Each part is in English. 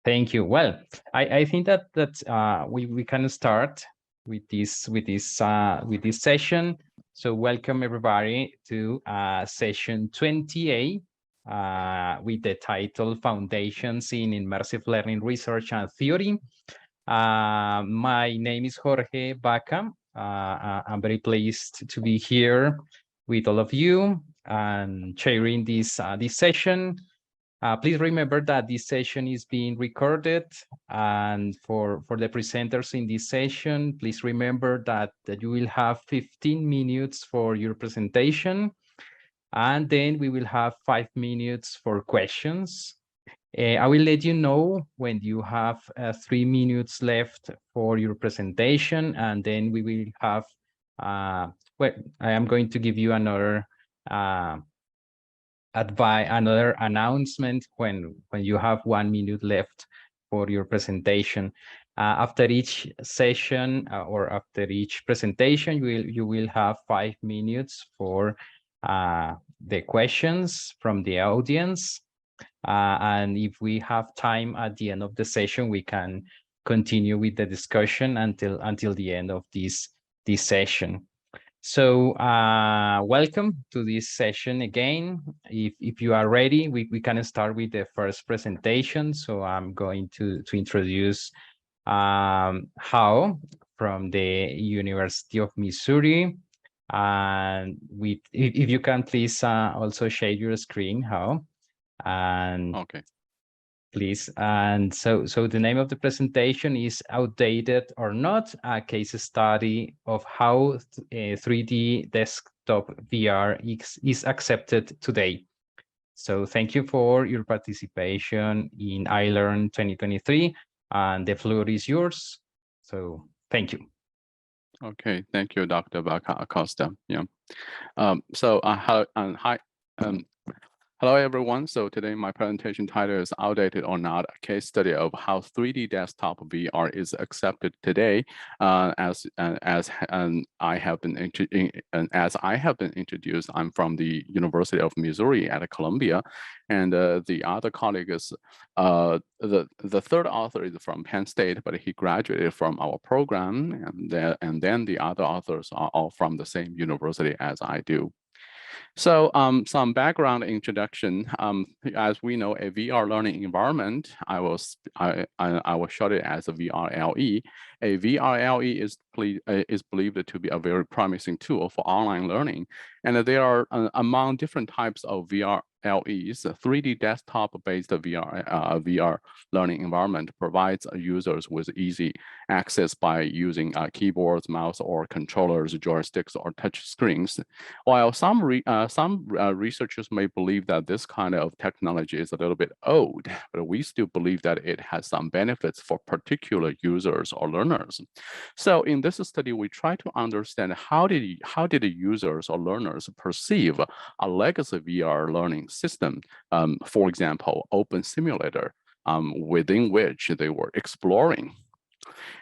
Thank you. Well, I think that we can start with this session. So welcome everybody to session 28 with the title Foundations in Immersive Learning Research and Theory. My name is Jorge Bacca. I'm very pleased to be here with all of you and sharing this session. Please remember that this session is being recorded, and for the presenters in this session, please remember that you will have 15 minutes for your presentation, and then we will have 5 minutes for questions. I will let you know when you have 3 minutes left for your presentation, and then we will have, well, I am going to give you another another announcement when you have 1 minute left for your presentation. After each session or after each presentation, you will have 5 minutes for the questions from the audience. And if we have time at the end of the session, we can continue with the discussion until the end of this session. So welcome to this session again. If you are ready, we can start with the first presentation. So I'm going to introduce Hao from the University of Missouri. And if you can please also share your screen, Hao. And okay. Please. And so the name of the presentation is Outdated or Not, a case study of how 3D desktop VR is accepted today. So thank you for your participation in iLRN 2023, and the floor is yours. So thank you. Okay, thank you, Dr. Bacca-Acosta. Yeah. Hello, everyone. So today my presentation title is Outdated or Not, a case study of how 3D desktop VR is accepted today. As I have been introduced, I'm from the University of Missouri at Columbia, and the other colleague is the third author is from Penn State, but he graduated from our program, and then the other authors are all from the same university as I do. So some background introduction. As we know, a VR learning environment, I will show it as a VRLE. A VRLE is believed to be a very promising tool for online learning. And there are among different types of VRLEs, 3D desktop-based VR learning environment provides users with easy access by using keyboards, mouse, or controllers, joysticks, or touch screens. While some researchers may believe that this kind of technology is a little bit old, but we still believe that it has some benefits for particular users or learners. So in this study, we try to understand how did the users or learners perceive a legacy VR learning system, for example, Open Simulator, within which they were exploring.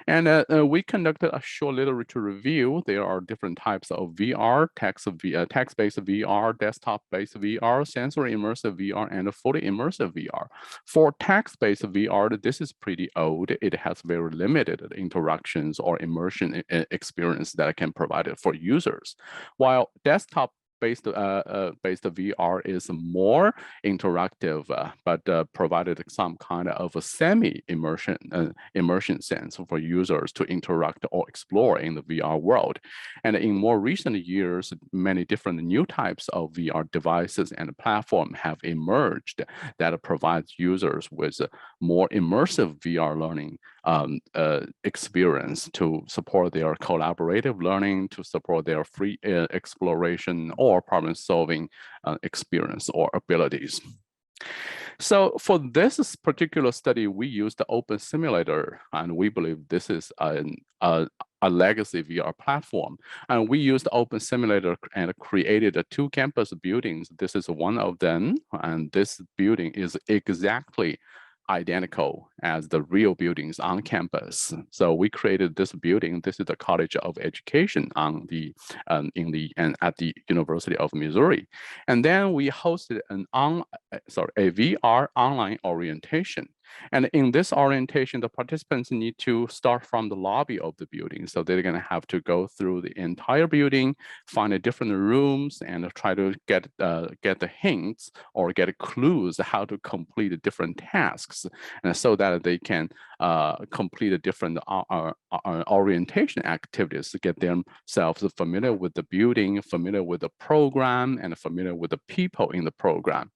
And we conducted a short literature review. There are different types of VR, text-based VR, desktop-based VR, sensory immersive VR, and fully immersive VR. For text-based VR, this is pretty old. It has very limited interactions or immersion experience that can provide it for users. While desktop-based VR is more interactive, but provided some kind of a semi-immersion sense for users to interact or explore in the VR world. And in more recent years, many different new types of VR devices and platforms have emerged that provides users with more immersive VR learning experience to support their collaborative learning, to support their free exploration or problem-solving experience or abilities. So for this particular study, we used the Open Simulator, and we believe this is a legacy VR platform. And we used Open Simulator and created 2 campus buildings. This is one of them, and this building is exactly identical as the real buildings on campus. So we created this building. This is the College of Education at the University of Missouri. And then we hosted a VR online orientation. And in this orientation, the participants need to start from the lobby of the building. So they're going to have to go through the entire building, find the different rooms, and try to get the hints or get clues how to complete the different tasks, and so that they can complete the different orientation activities to get themselves familiar with the building, familiar with the program, and familiar with the people in the program.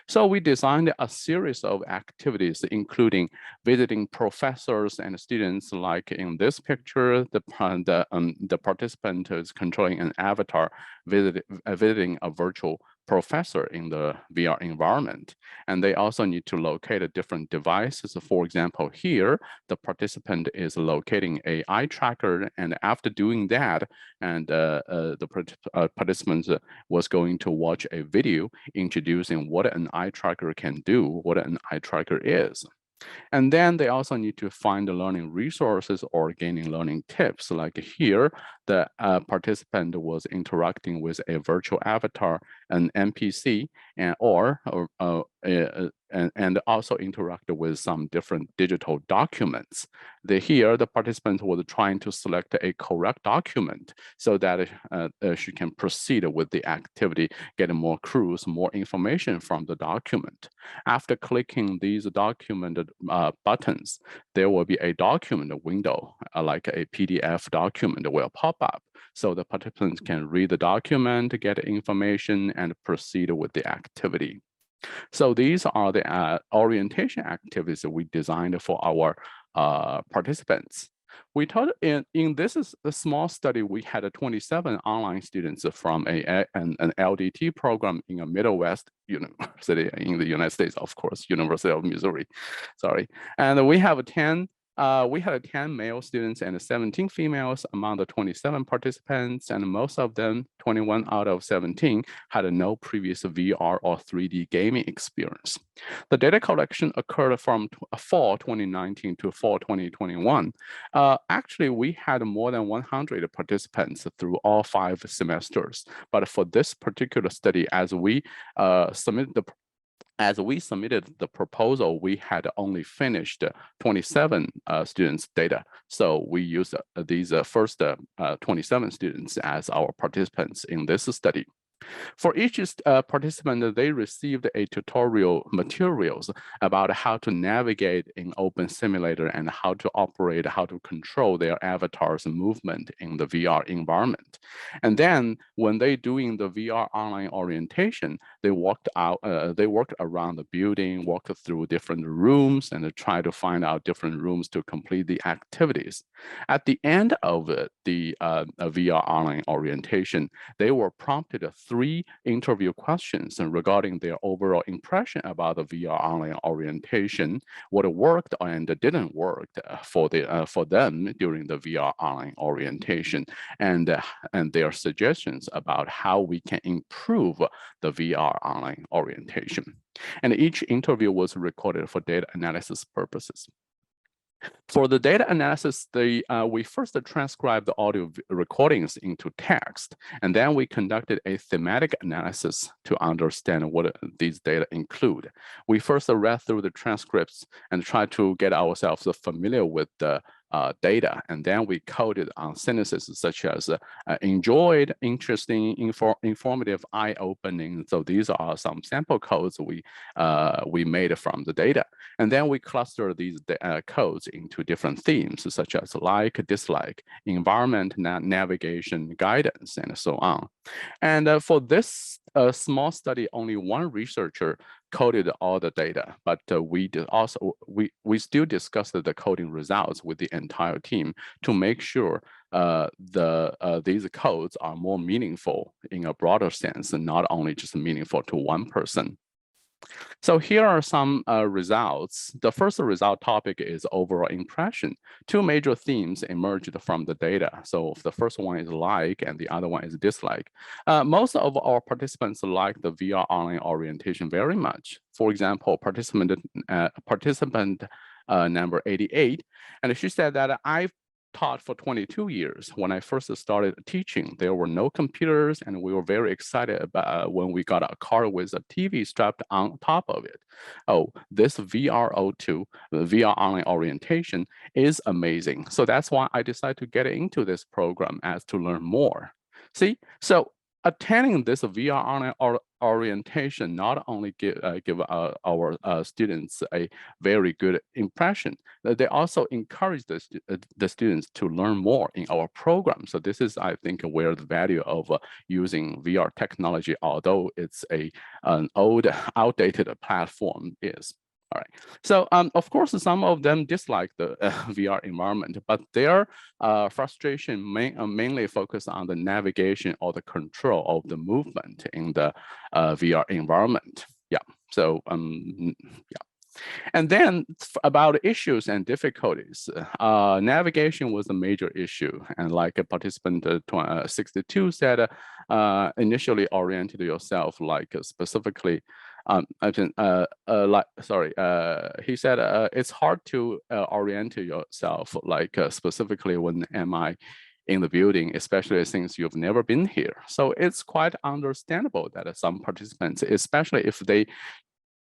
So we designed a series of activities, including visiting professors and students. Like in this picture, the participant is controlling an avatar, visiting a virtual professor in the VR environment. And they also need to locate different devices. For example, here, the participant is locating a eye tracker. And after doing that, and the participant was going to watch a video introducing what an eye tracker can do, what an eye tracker is. And then they also need to find the learning resources or gaining learning tips. Like here, the participant was interacting with a virtual avatar, an NPC, and also interacted with some different digital documents. Here, the participant was trying to select a correct document so that she can proceed with the activity, get more clues, more information from the document. After clicking these document buttons, there will be a document window, like a PDF document will pop up. So the participants can read the document, get information, and proceed with the activity. So these are the orientation activities that we designed for our participants. We taught in this is a small study, we had 27 online students from an LDT program in a Midwest university in the United States, of course, University of Missouri, sorry. And we have 10 we had 10 male students and 17 females among the 27 participants, and most of them, 21 out of 17, had no previous VR or 3D gaming experience. The data collection occurred from fall 2019 to fall 2021. Actually, we had more than 100 participants through all 5 semesters. But for this particular study, as we submitted the proposal, we had only finished 27 students' data. So we used these first 27 students as our participants in this study. For each participant, they received a tutorial materials about how to navigate in Open Simulator and how to operate, how to control their avatar's movement in the VR environment. And then when they doing the VR online orientation, they worked around the building, walked through different rooms, and try to find out different rooms to complete the activities. At the end of the VR online orientation, they were prompted 3 interview questions regarding their overall impression about the VR online orientation, what worked and didn't work for them during the VR online orientation, and their suggestions about how we can improve the VR online orientation. And each interview was recorded for data analysis purposes. For the data analysis, we first transcribed the audio recordings into text, and then we conducted a thematic analysis to understand what these data include. We first read through the transcripts and tried to get ourselves familiar with the data, and then we coded on sentences such as enjoyed, interesting, informative, eye-opening. So these are some sample codes we made from the data. And then we cluster these codes into different themes such as like, dislike, environment, navigation, guidance, and so on. And for this small study, only one researcher coded all the data, but we still discussed the coding results with the entire team to make sure these codes are more meaningful in a broader sense, and not only just meaningful to one person. So here are some results. The first result topic is overall impression. 2 major themes emerged from the data. So the first one is like, and the other one is dislike. Most of our participants like the VR online orientation very much. For example, participant number 88, and she said that taught for 22 years. When I first started teaching, there were no computers, and we were very excited about when we got a car with a TV strapped on top of it. Oh, this VRO2, the VR online orientation, is amazing. So that's why I decided to get into this program as to learn more. See, so attending this VR online orientation not only give our students a very good impression, they also encourage the students to learn more in our program. So this is, I think, where the value of using VR technology, although it's an old, outdated platform, is. All right. So of course, some of them dislike the VR environment, but their frustration mainly focus on the navigation or the control of the movement in the VR environment. Yeah. So yeah. And then about issues and difficulties, navigation was a major issue. And like a participant 62 said, initially oriented yourself like specifically he said it's hard to orient yourself like specifically when am I in the building, especially since you've never been here. So it's quite understandable that some participants, especially if they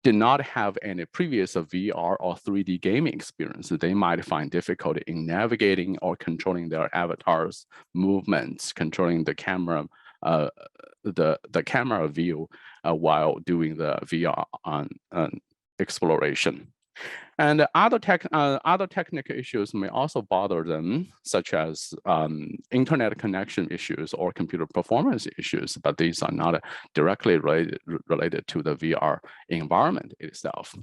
did not have any previous VR or 3D gaming experience, they might find difficulty in navigating or controlling their avatars' movements, controlling the camera, the camera view while doing the VR exploration. And other technical issues may also bother them, such as internet connection issues or computer performance issues, but these are not directly related to the VR environment itself.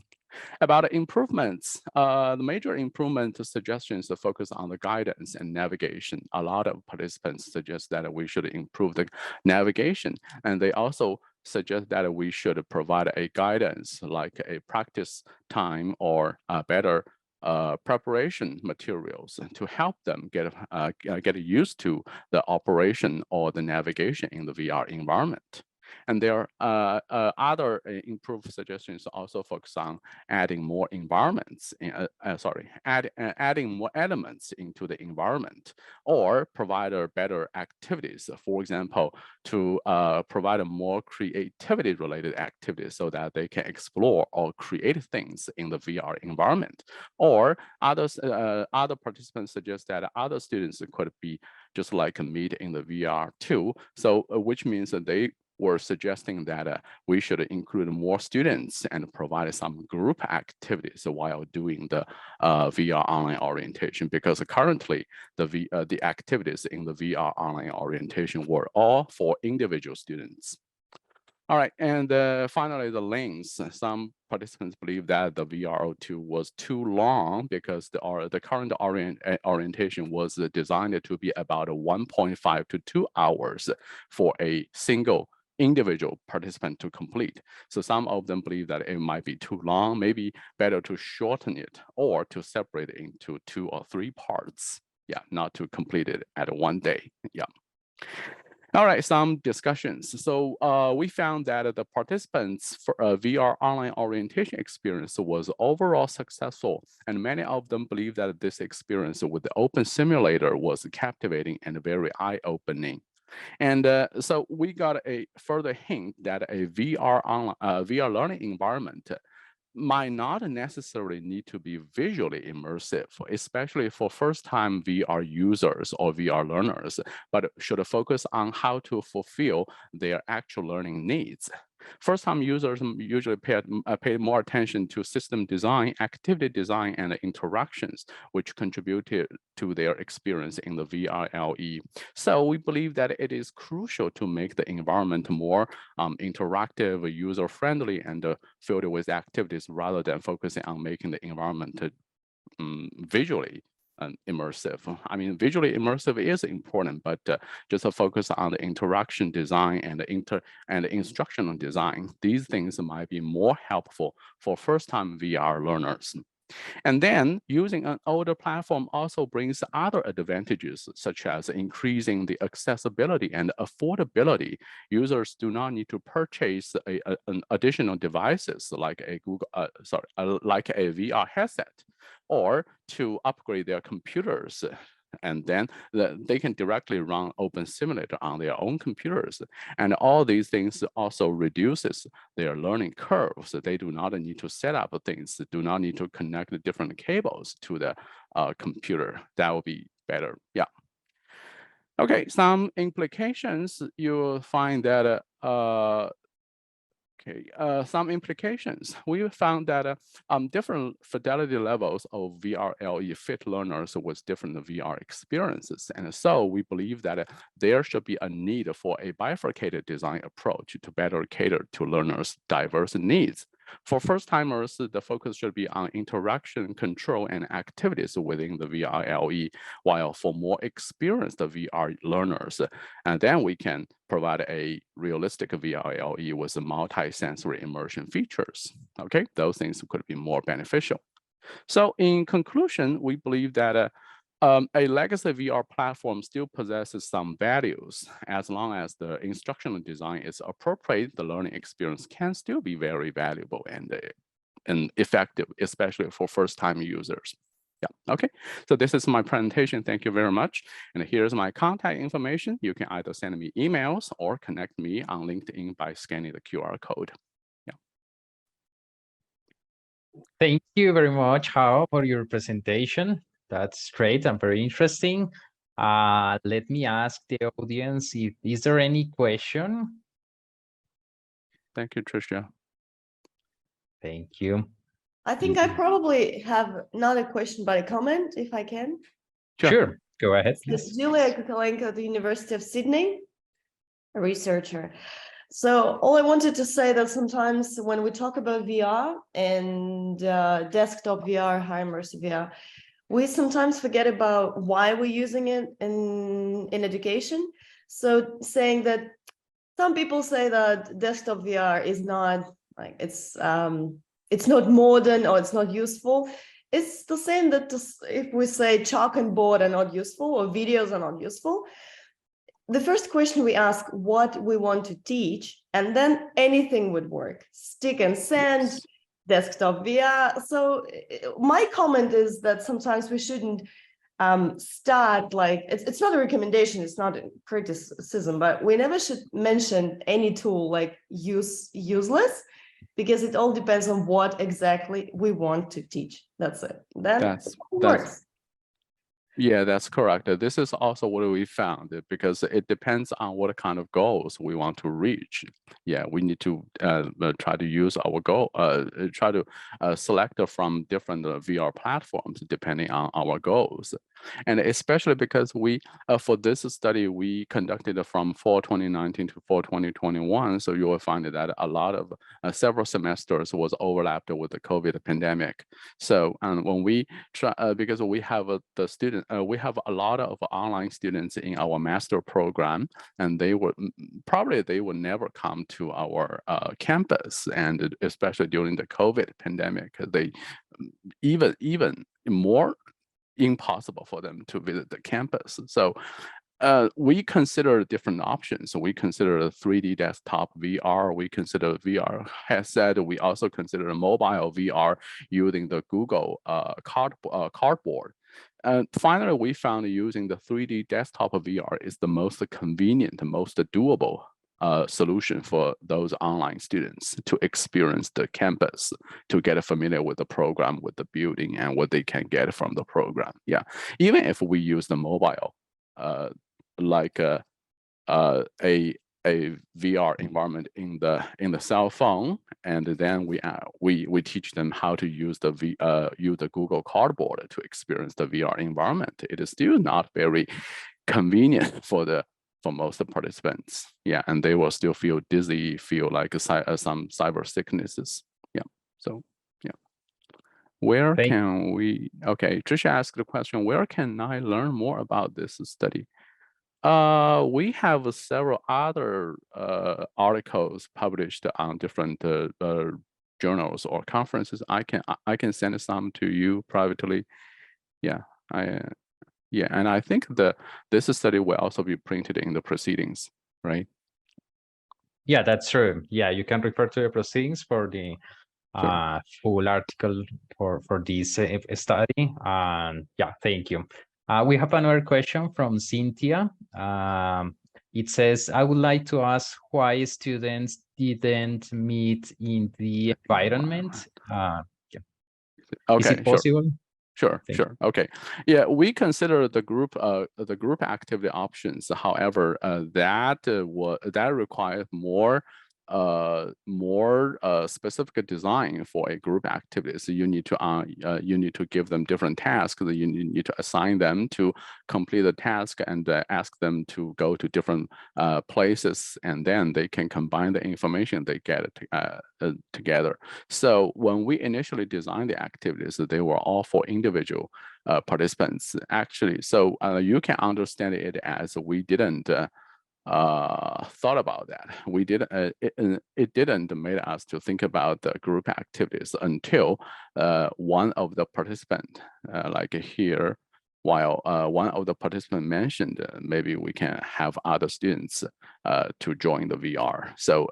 About improvements, the major improvement suggestions focus on the guidance and navigation. A lot of participants suggest that we should improve the navigation, and they also suggest that we should provide a guidance like a practice time or better preparation materials to help them get used to the operation or the navigation in the VR environment. And there are other improved suggestions also focus on adding more environments, adding more elements into the environment, or provide better activities. For example, to provide more creativity-related activities so that they can explore or create things in the VR environment. Or other participants suggest that other students could be just like meet in the VR too. So which means that they were suggesting that we should include more students and provide some group activities while doing the VR online orientation, because currently the activities in the VR online orientation were all for individual students. All right, and finally, the length. Some participants believe that the VRO2 was too long because the current orientation was designed to be about 1.5 to 2 hours for a single individual participant to complete. So some of them believe that it might be too long, maybe better to shorten it or to separate it into 2 or 3 parts. Yeah, not to complete it at one day. Yeah. All right, some discussions. So we found that the participants for VR online orientation experience was overall successful, and many of them believe that this experience with the open simulator was captivating and very eye-opening. And so we got a further hint that a VR learning environment might not necessarily need to be visually immersive, especially for first-time VR users or VR learners, but should focus on how to fulfill their actual learning needs. First-time users usually pay more attention to system design, activity design, and interactions, which contributed to their experience in the VRLE. So we believe that it is crucial to make the environment more interactive, user-friendly, and filled with activities rather than focusing on making the environment visually immersive. I mean, visually immersive is important, but just a focus on the interaction design and the instructional design. These things might be more helpful for first-time VR learners. And then using an older platform also brings other advantages, such as increasing the accessibility and affordability. Users do not need to purchase an additional devices like a like a VR headset, or to upgrade their computers And then they can directly run Open Simulator on their own computers. And all these things also reduces their learning curve. So they do not need to set up things, do not need to connect the different cables to the computer. That will be better. Yeah. Okay, some implications, you'll find that some implications. We found that different fidelity levels of VRLE fit learners with different VR experiences. And so we believe that there should be a need for a bifurcated design approach to better cater to learners' diverse needs. For first-timers, the focus should be on interaction, control, and activities within the VRLE, while for more experienced VR learners, and then we can provide a realistic VRLE with multi-sensory immersion features. Okay, those things could be more beneficial. So in conclusion, we believe that a legacy VR platform still possesses some values. As long as the instructional design is appropriate, the learning experience can still be very valuable and effective, especially for first-time users. Yeah, okay. So this is my presentation. Thank you very much. And here's my contact information. You can either send me emails or connect me on LinkedIn by scanning the QR code. Yeah. Thank you very much, Hao, for your presentation. That's great and very interesting. Let me ask the audience if is there any question? Thank you, Tricia. Thank you. I think I probably have not a question, but a comment, if I can. Sure. Go ahead. It's Julia Kukalenko at the University of Sydney, a researcher. So all I wanted to say that sometimes when we talk about VR and desktop VR, high immersive VR, we sometimes forget about why we're using it in education. So saying that some people say that desktop VR is not like it's not modern or it's not useful. It's the same that if we say chalk and board are not useful or videos are not useful, the first question we ask what we want to teach, and then anything would work. Stick and sand, yes. Desktop VR. So my comment is that sometimes we shouldn't start like, it's not a recommendation, it's not a criticism, but we never should mention any tool like useless, because it all depends on what exactly we want to teach. That's it. Then it works. Yeah, that's correct. This is also what we found, because it depends on what kind of goals we want to reach. Yeah, we need to try to use our goal, try to select from different VR platforms depending on our goals. And especially because we, for this study, we conducted from fall 2019 to fall 2021. So you will find that a lot of several semesters was overlapped with the COVID pandemic. So when we try, because we have we have a lot of online students in our master program, and they would never come to our campus, and especially during the COVID pandemic, they even more impossible for them to visit the campus. So we consider different options. So we consider a 3D desktop VR, we consider VR headset, we also consider mobile VR using the Google Cardboard. And finally, we found using the 3D desktop VR is the most convenient, most doable solution for those online students to experience the campus, to get familiar with the program, with the building, and what they can get from the program. Yeah, even if we use the mobile, like a VR environment in the cell phone, and then we teach them how to use the Google Cardboard to experience the VR environment. It is still not very convenient for most participants. Yeah, and they will still feel dizzy, feel like some cyber sicknesses. Yeah, so yeah. Where can we, okay, Tricia asked the question, where can I learn more about this study? We have several other articles published on different journals or conferences. I can send some to you privately. Yeah, yeah, and I think this study will also be printed in the proceedings, right? Yeah, that's true. Yeah, you can refer to the proceedings for the full article for this study. And yeah, thank you. We have another question from Cynthia. It says, I would like to ask why students didn't meet in the environment. Yeah. Is Okay, it possible? Sure. Okay. Yeah, we consider the group activity options. However, that requires more specific design for a group activity. So you need to give them different tasks. You need to assign them to complete the task and ask them to go to different places, and then they can combine the information they get together. So when we initially designed the activities, they were all for individual participants, actually. So you can understand it as we didn't thought about that. We didn't. It didn't make us to think about the group activities until one of the participants, like here, while one of the participants mentioned maybe we can have other students to join the VR. So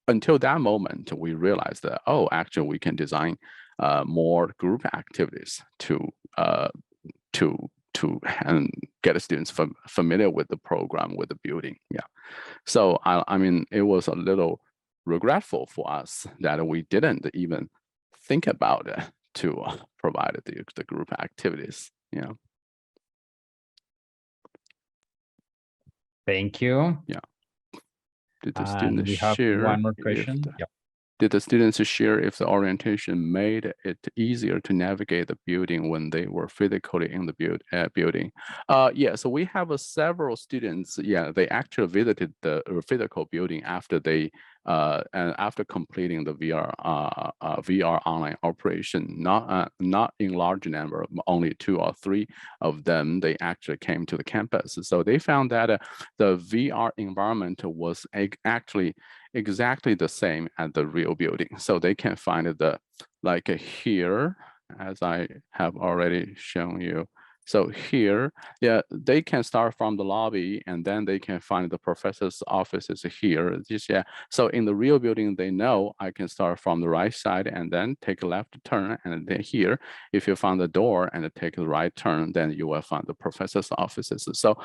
until that moment, we realized that, oh, actually we can design more group activities to and get the students familiar with the program, with the building. Yeah. So I mean, it was a little regretful for us that we didn't even think about it to provide the group activities. Yeah. Thank you. Yeah. Did the And students we have share one more question. Yep. Did the students share if the orientation made it easier to navigate the building when they were physically in the building? Yeah, so we have several students, yeah, they actually visited the physical building after they and after completing the VR online operation, not in large number, only 2 or 3 of them, they actually came to the campus. So they found that the VR environment was actually exactly the same as the real building. So they can find the, like here, as I have already shown you. So here, yeah, they can start from the lobby and then they can find the professor's offices here. Yeah. So in the real building, they know I can start from the right side and then take a left turn. And then here, if you find the door and take the right turn, then you will find the professor's offices. So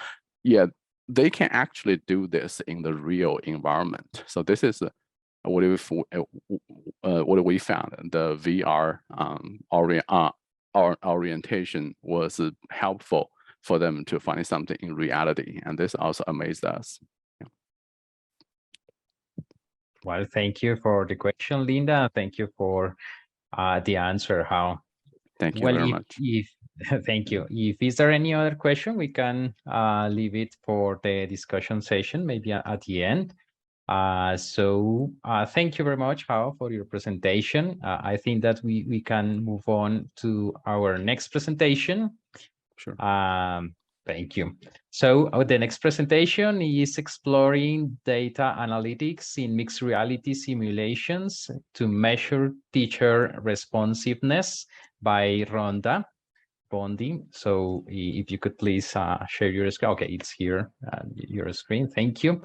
yeah, they can actually do this in the real environment. So this is what we found. The VR orientation was helpful for them to find something in reality, and this also amazed us. Yeah. Well, thank you for the question, Linda. Thank you for the answer. How? Thank you very much. Thank you. If is there any other question, we can leave it for the discussion session, maybe at the end. Thank you very much, Hao, for your presentation. I think that we can move on to our next presentation. Sure. Thank you. So the next presentation is exploring data analytics in mixed reality simulations to measure teacher responsiveness by Rhonda Bondi. So if you could please share your screen. Okay, it's here, your screen. Thank you.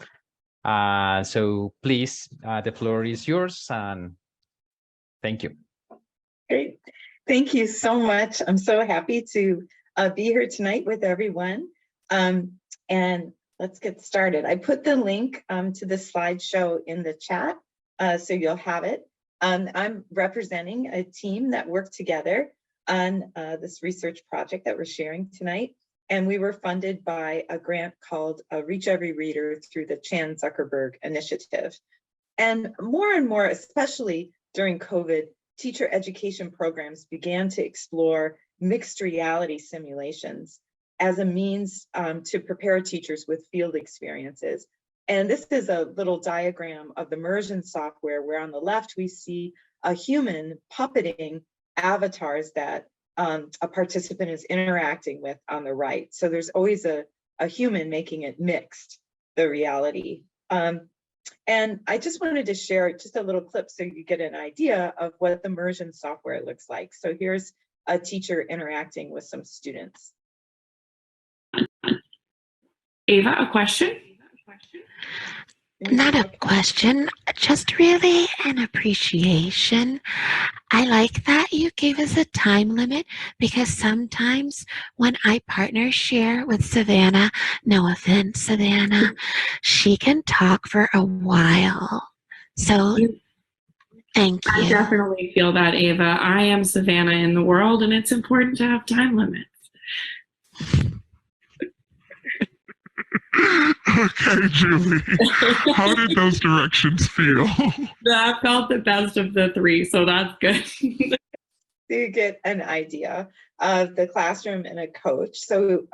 So please, the floor is yours, and thank you. Great. Thank you so much. I'm so happy to be here tonight with everyone. And let's get started. I put the link to the slideshow in the chat, so you'll have it. I'm representing a team that worked together on this research project that we're sharing tonight. And we were funded by a grant called Reach Every Reader through the Chan Zuckerberg Initiative. And more, especially during COVID, teacher education programs began to explore mixed reality simulations as a means to prepare teachers with field experiences. And this is a little diagram of the immersion software, where on the left we see a human puppeting avatars that a participant is interacting with on the right. So there's always a human making it mixed, the reality. And I just wanted to share just a little clip so you get an idea of what the immersion software looks like. So here's a teacher interacting with some students. Ava, a question? Not a question, just really an appreciation. I like that you gave us a time limit because sometimes when I partner share with Savannah, no offense, Savannah, she can talk for a while. So thank I you. definitely feel that, Ava. I am Savannah in the world, and it's important to have time limits. Okay, Julie. How did those directions feel? That felt the best of the three, so that's good. You get an idea of the classroom and a coach. So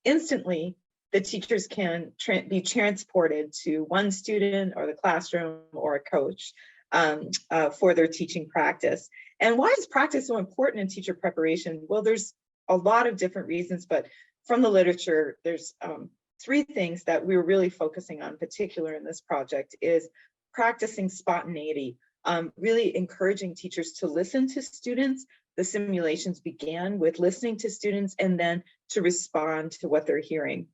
instantly, the teachers can be transported to one student or the classroom or a coach for their teaching practice. And why is practice so important in teacher preparation? Well, there's a lot of different reasons, but from the literature, there's three things that we're really focusing on, particular in this project, is practicing spontaneity, really encouraging teachers to listen to students. The simulations began with listening to students and then to respond to what they're hearing.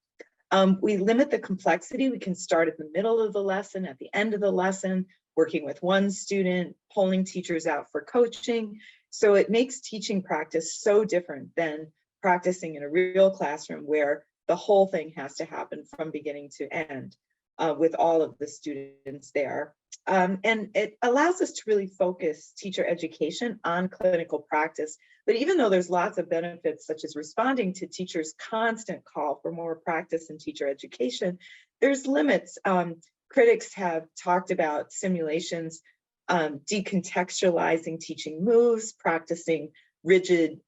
We limit the complexity. We can start at the middle of the lesson, at the end of the lesson, working with one student, pulling teachers out for coaching. So it makes teaching practice so different than practicing in a real classroom where the whole thing has to happen from beginning to end with all of the students there. And it allows us to really focus teacher education on clinical practice. But even though there's lots of benefits, such as responding to teachers' constant call for more practice in teacher education, there's limits. Critics have talked about simulations decontextualizing teaching moves, practicing rigid,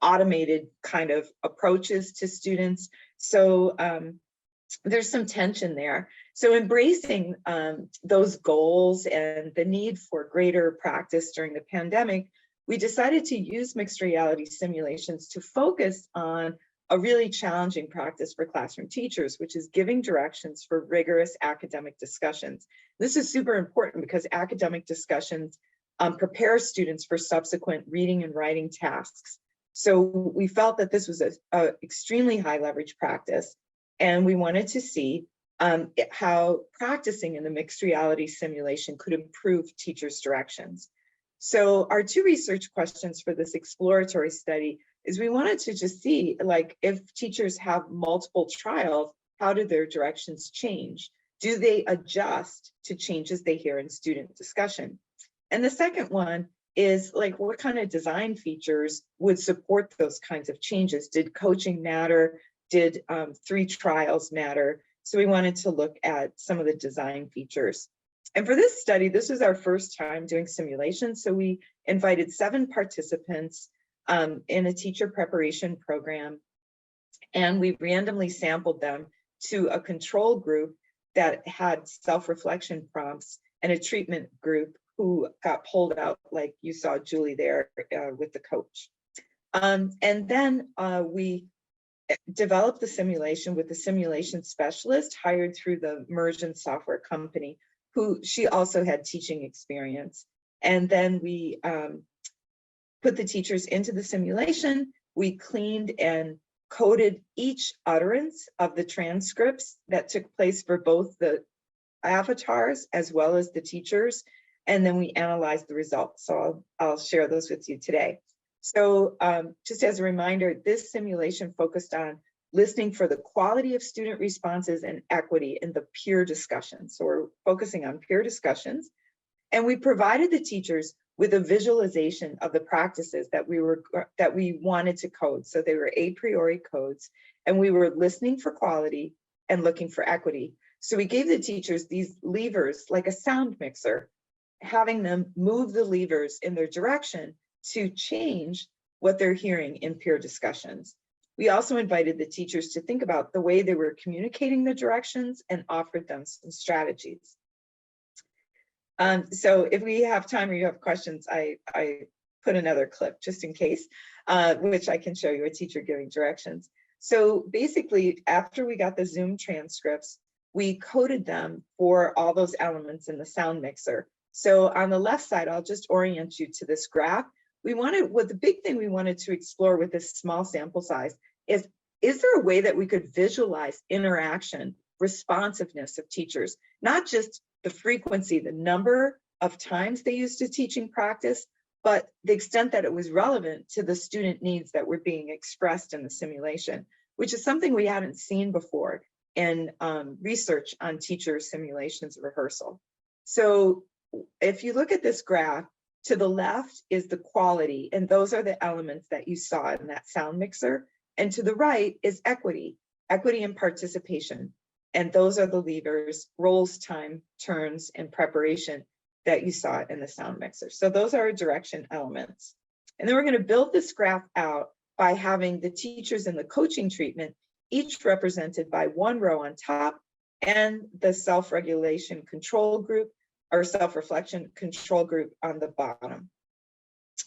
automated kind of approaches to students. So there's some tension there. So embracing those goals and the need for greater practice during the pandemic, we decided to use mixed reality simulations to focus on a really challenging practice for classroom teachers, which is giving directions for rigorous academic discussions. This is super important because academic discussions prepare students for subsequent reading and writing tasks. So we felt that this was an extremely high leverage practice, and we wanted to see how practicing in the mixed reality simulation could improve teachers' directions. So our two research questions for this exploratory study is we wanted to just see, like, if teachers have multiple trials, how do their directions change? Do they adjust to changes they hear in student discussion? And the second one is, like, what kind of design features would support those kinds of changes? Did coaching matter? Did 3 trials matter? So we wanted to look at some of the design features. And for this study, this was our first time doing simulations. So we invited 7 participants in a teacher preparation program, and we randomly sampled them to a control group that had self-reflection prompts and a treatment group who got pulled out, like you saw Julie there with the coach. And then we developed the simulation with a simulation specialist hired through the immersion software company, who she also had teaching experience. And then we put the teachers into the simulation. We cleaned and coded each utterance of the transcripts that took place for both the avatars as well as the teachers. And then we analyzed the results. So I'll share those with you today. So just as a reminder, this simulation focused on listening for the quality of student responses and equity in the peer discussion. So we're focusing on peer discussions. And we provided the teachers with a visualization of the practices that we wanted to code. So they were a priori codes, and we were listening for quality and looking for equity. So we gave the teachers these levers, like a sound mixer, having them move the levers in their direction to change what they're hearing in peer discussions. We also invited the teachers to think about the way they were communicating the directions and offered them some strategies. So if we have time or you have questions, I put another clip just in case, which I can show you a teacher giving directions. So basically, after we got the Zoom transcripts, we coded them for all those elements in the sound mixer. So on the left side, I'll just orient you to this graph. The big thing we wanted to explore with this small sample size is there a way that we could visualize interaction responsiveness of teachers, not just the frequency, the number of times they used a teaching practice, but the extent that it was relevant to the student needs that were being expressed in the simulation, which is something we haven't seen before in research on teacher simulations rehearsal. So if you look at this graph, to the left is the quality, and those are the elements that you saw in that sound mixer. And to the right is equity and participation. And those are the levers, roles, time, turns, and preparation that you saw in the sound mixer. So those are our direction elements. And then we're going to build this graph out by having the teachers in the coaching treatment, each represented by one row on top, and the self-regulation control group or self-reflection control group on the bottom.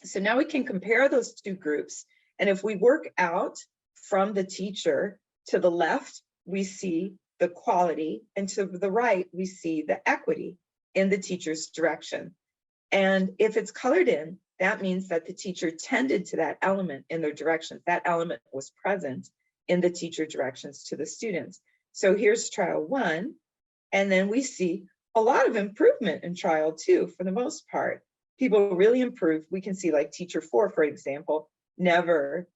So now we can compare those two groups. And if we work out from the teacher, to the left, we see the quality, and to the right, we see the equity in the teacher's direction. And if it's colored in, that means that the teacher tended to that element in their directions. That element was present in the teacher directions to the students. So here's trial 1, and then we see a lot of improvement in trial 2 for the most part. People really improved. We can see like teacher 4, for example, never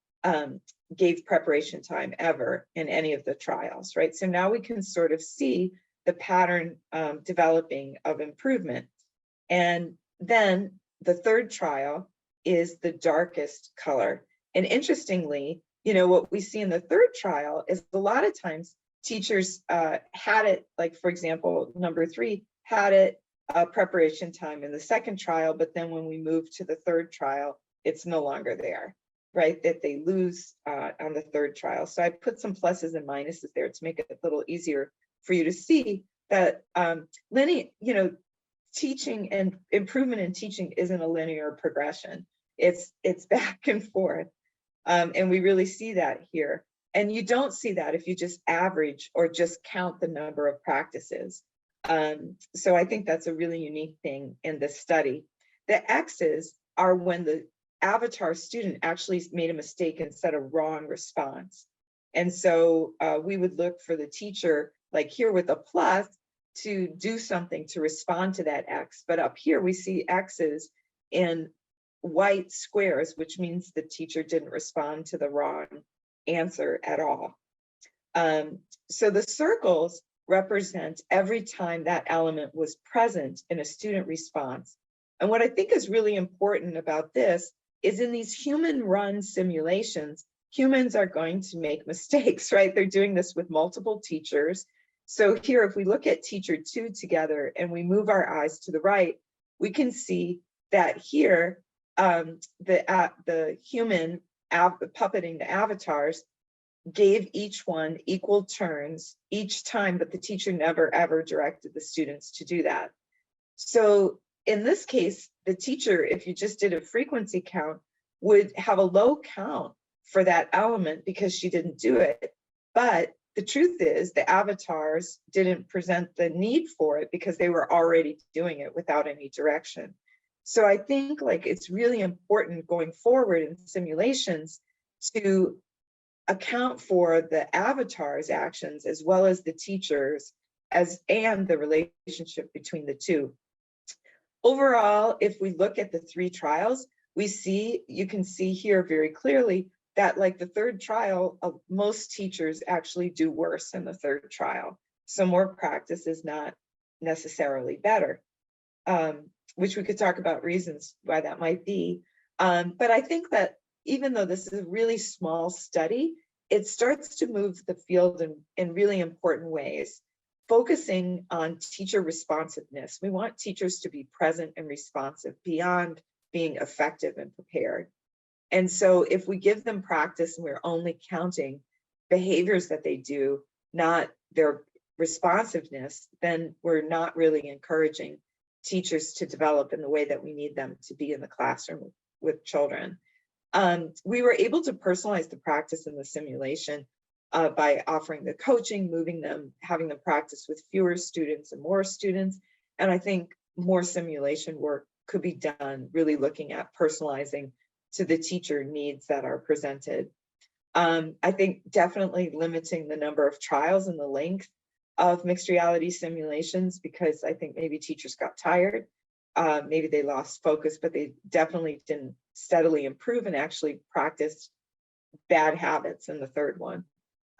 gave preparation time ever in any of the trials, right? So now we can sort of see the pattern developing of improvement. And then the third trial is the darkest color. And interestingly, you know, what we see in the third trial is a lot of times teachers had it, like for example, number 3 had it preparation time in the second trial, but then when we move to the third trial, it's no longer there, right? That they lose on the third trial. So I put some pluses and minuses there to make it a little easier for you to see that teaching and improvement in teaching isn't a linear progression. It's back and forth. And we really see that here. And you don't see that if you just average or just count the number of practices. So I think that's a really unique thing in this study. The X's are when the avatar student actually made a mistake and said a wrong response. And so we would look for the teacher, like here with a plus, to do something to respond to that X. But up here we see X's in white squares, which means the teacher didn't respond to the wrong answer at all. So the circles represent every time that element was present in a student response. And what I think is really important about this is in these human-run simulations, humans are going to make mistakes, right? They're doing this with multiple teachers. So here, if we look at teacher 2 together and we move our eyes to the right, we can see that here, the human puppeting the avatars gave each one equal turns each time, but the teacher never ever directed the students to do that. So in this case, the teacher, if you just did a frequency count, would have a low count for that element because she didn't do it. But the truth is the avatars didn't present the need for it because they were already doing it without any direction. So I think like it's really important going forward in simulations to account for the avatar's actions as well as the teachers and the relationship between the two. Overall, if we look at the 3 trials, you can see here very clearly that like the third trial, most teachers actually do worse in the third trial. So more practice is not necessarily better, which we could talk about reasons why that might be. But I think that even though this is a really small study, it starts to move the field in really important ways, focusing on teacher responsiveness. We want teachers to be present and responsive beyond being effective and prepared. And so if we give them practice and we're only counting behaviors that they do, not their responsiveness, then we're not really encouraging teachers to develop in the way that we need them to be in the classroom with children. We were able to personalize the practice in the simulation by offering the coaching, moving them, having them practice with fewer students and more students. And I think more simulation work could be done, really looking at personalizing to the teacher needs that are presented. I think definitely limiting the number of trials and the length of mixed reality simulations because I think maybe teachers got tired. Maybe they lost focus, but they definitely didn't steadily improve and actually practiced bad habits in the third one.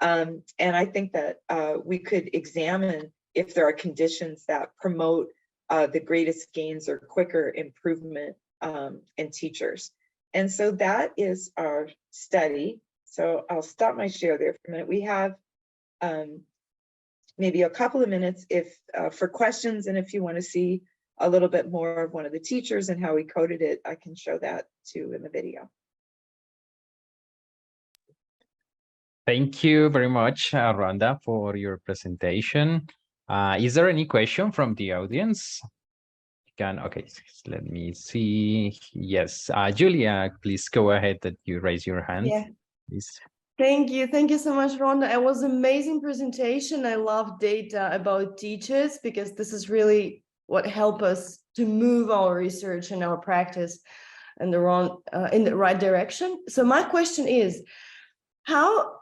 And I think that we could examine if there are conditions that promote the greatest gains or quicker improvement in teachers. And so that is our study. So I'll stop my share there for a minute. We have maybe a couple of minutes if for questions, and if you want to see a little bit more of one of the teachers and how we coded it, I can show that too in the video. Thank you very much, Rhonda, for your presentation. Is there any question from the audience? Okay, let me see. Yes, Julia, please go ahead that you raise your hand. Yeah. Please. Thank you so much, Rhonda. It was an amazing presentation. I love data about teachers because this is really what helps us to move our research and our practice in the right direction. So my question is, how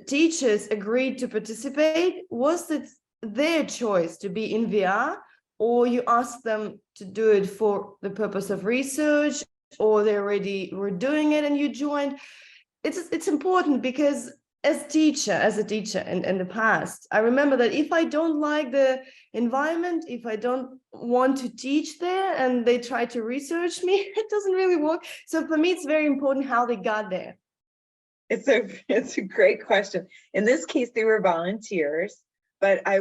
teachers agreed to participate? Was it their choice to be in VR, or you asked them to do it for the purpose of research, or they already were doing it and you joined? It's important because as a teacher in the past, I remember that if I don't like the environment, if I don't want to teach there and they try to research me, it doesn't really work. So for me, it's very important how they got there. It's a great question. In this case, they were volunteers, but I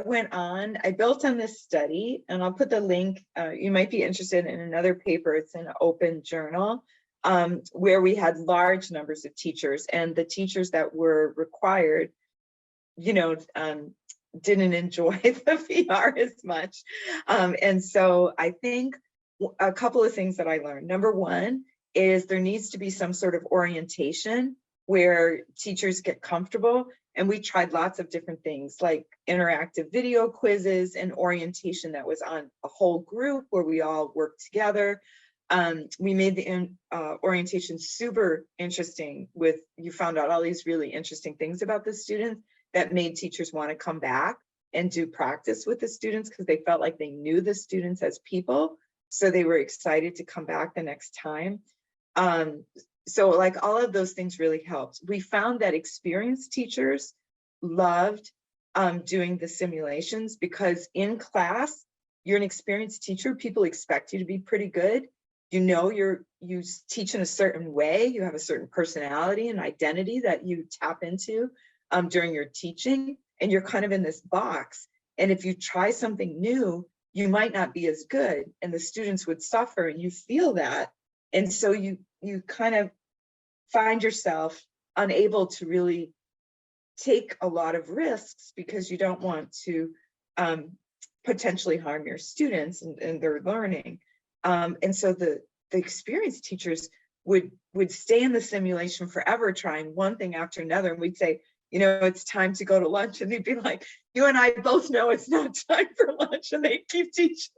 built on this study, and I'll put the link. You might be interested in another paper. It's in an open journal where we had large numbers of teachers, and the teachers that were required, didn't enjoy the VR as much. And so I think a couple of things that I learned. Number one is there needs to be some sort of orientation where teachers get comfortable. And we tried lots of different things like interactive video quizzes and orientation that was on a whole group where we all worked together. We made the orientation super interesting you found out all these really interesting things about the students that made teachers want to come back and do practice with the students because they felt like they knew the students as people. So they were excited to come back the next time. So like all of those things really helped. We found that experienced teachers loved doing the simulations because in class, you're an experienced teacher, people expect you to be pretty good. You teach in a certain way, you have a certain personality and identity that you tap into during your teaching, and you're kind of in this box. And if you try something new, you might not be as good, and the students would suffer, and you feel that. And so you kind of find yourself unable to really take a lot of risks because you don't want to potentially harm your students and their learning. And so the experienced teachers would stay in the simulation forever, trying one thing after another. And we'd say, it's time to go to lunch. And they'd be like, you and I both know it's not time for lunch. And they'd keep teaching.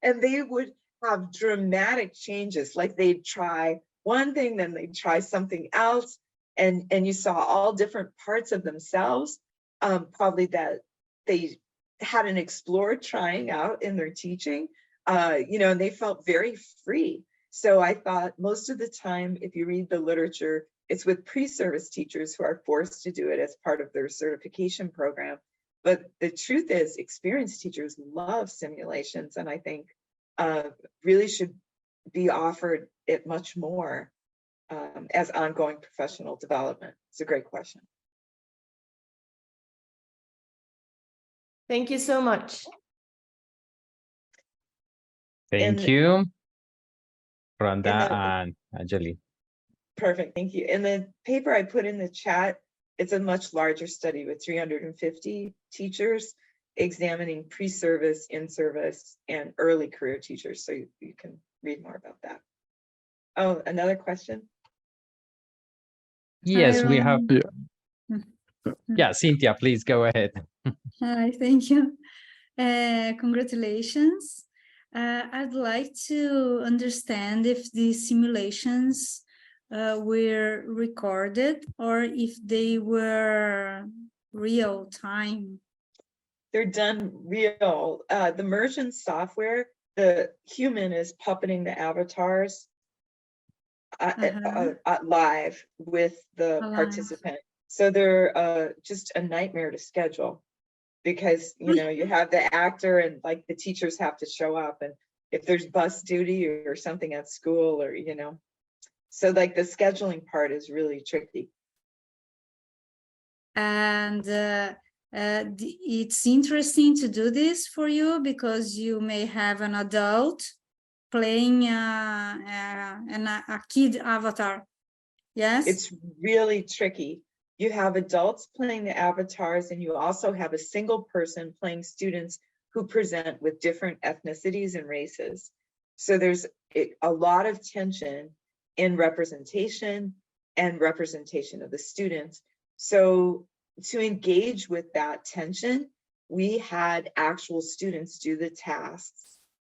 And they would have dramatic changes. Like they'd try one thing, then they'd try something else. And you saw all different parts of themselves, probably that they hadn't explored trying out in their teaching, and they felt very free. So I thought most of the time, if you read the literature, it's with pre-service teachers who are forced to do it as part of their certification program. But the truth is, experienced teachers love simulations, and I think really should be offered it much more as ongoing professional development. It's a great question. Thank you so much. Thank you, Rhonda and Anjali. Perfect, thank you. In the paper I put in the chat, it's a much larger study with 350 teachers examining pre-service, in-service, and early career teachers. So you can read more about that. Oh, another question? Yes, we have. Yeah. Yeah, Cynthia, please go ahead. Hi, thank you. Congratulations. I'd like to understand if the simulations were recorded or if they were real time. they're done real. The immersion software, the human is puppeting the avatars live with the Alive. participant. So they're just a nightmare to schedule because, you know, you have the actor and like the teachers have to show up, and if there's bus duty or something at school, or, you know, so like the scheduling part is really tricky. And it's interesting to do this for you because you may have an adult playing a kid avatar. Yes, It's really tricky. You have adults playing the avatars, and you also have a single person playing students who present with different ethnicities and races. So there's a lot of tension in representation and representation of the students. So to engage with that tension, we had actual students do the tasks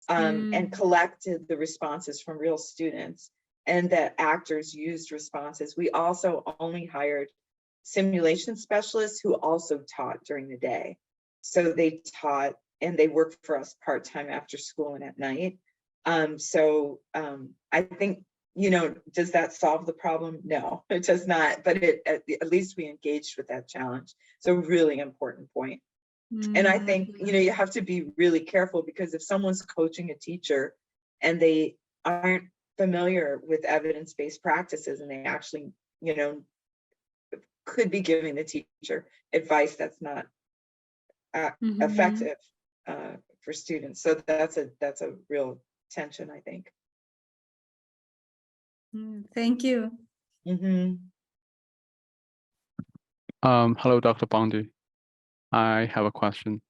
and collected the responses from real students, and that actors used responses. We also only hired simulation specialists who also taught during the day. So they taught and they worked for us part-time after school and at night. I think, you know, does that solve the problem? No, it does not, but at least we engaged with that challenge. So really important point. And I think, you know, you have to be really careful, because if someone's coaching a teacher and they aren't familiar with evidence-based practices, and they actually, you know, could be giving the teacher advice that's not effective for students. So that's a real tension, I think. Thank you. Hello, Dr. Bondi. I have a question.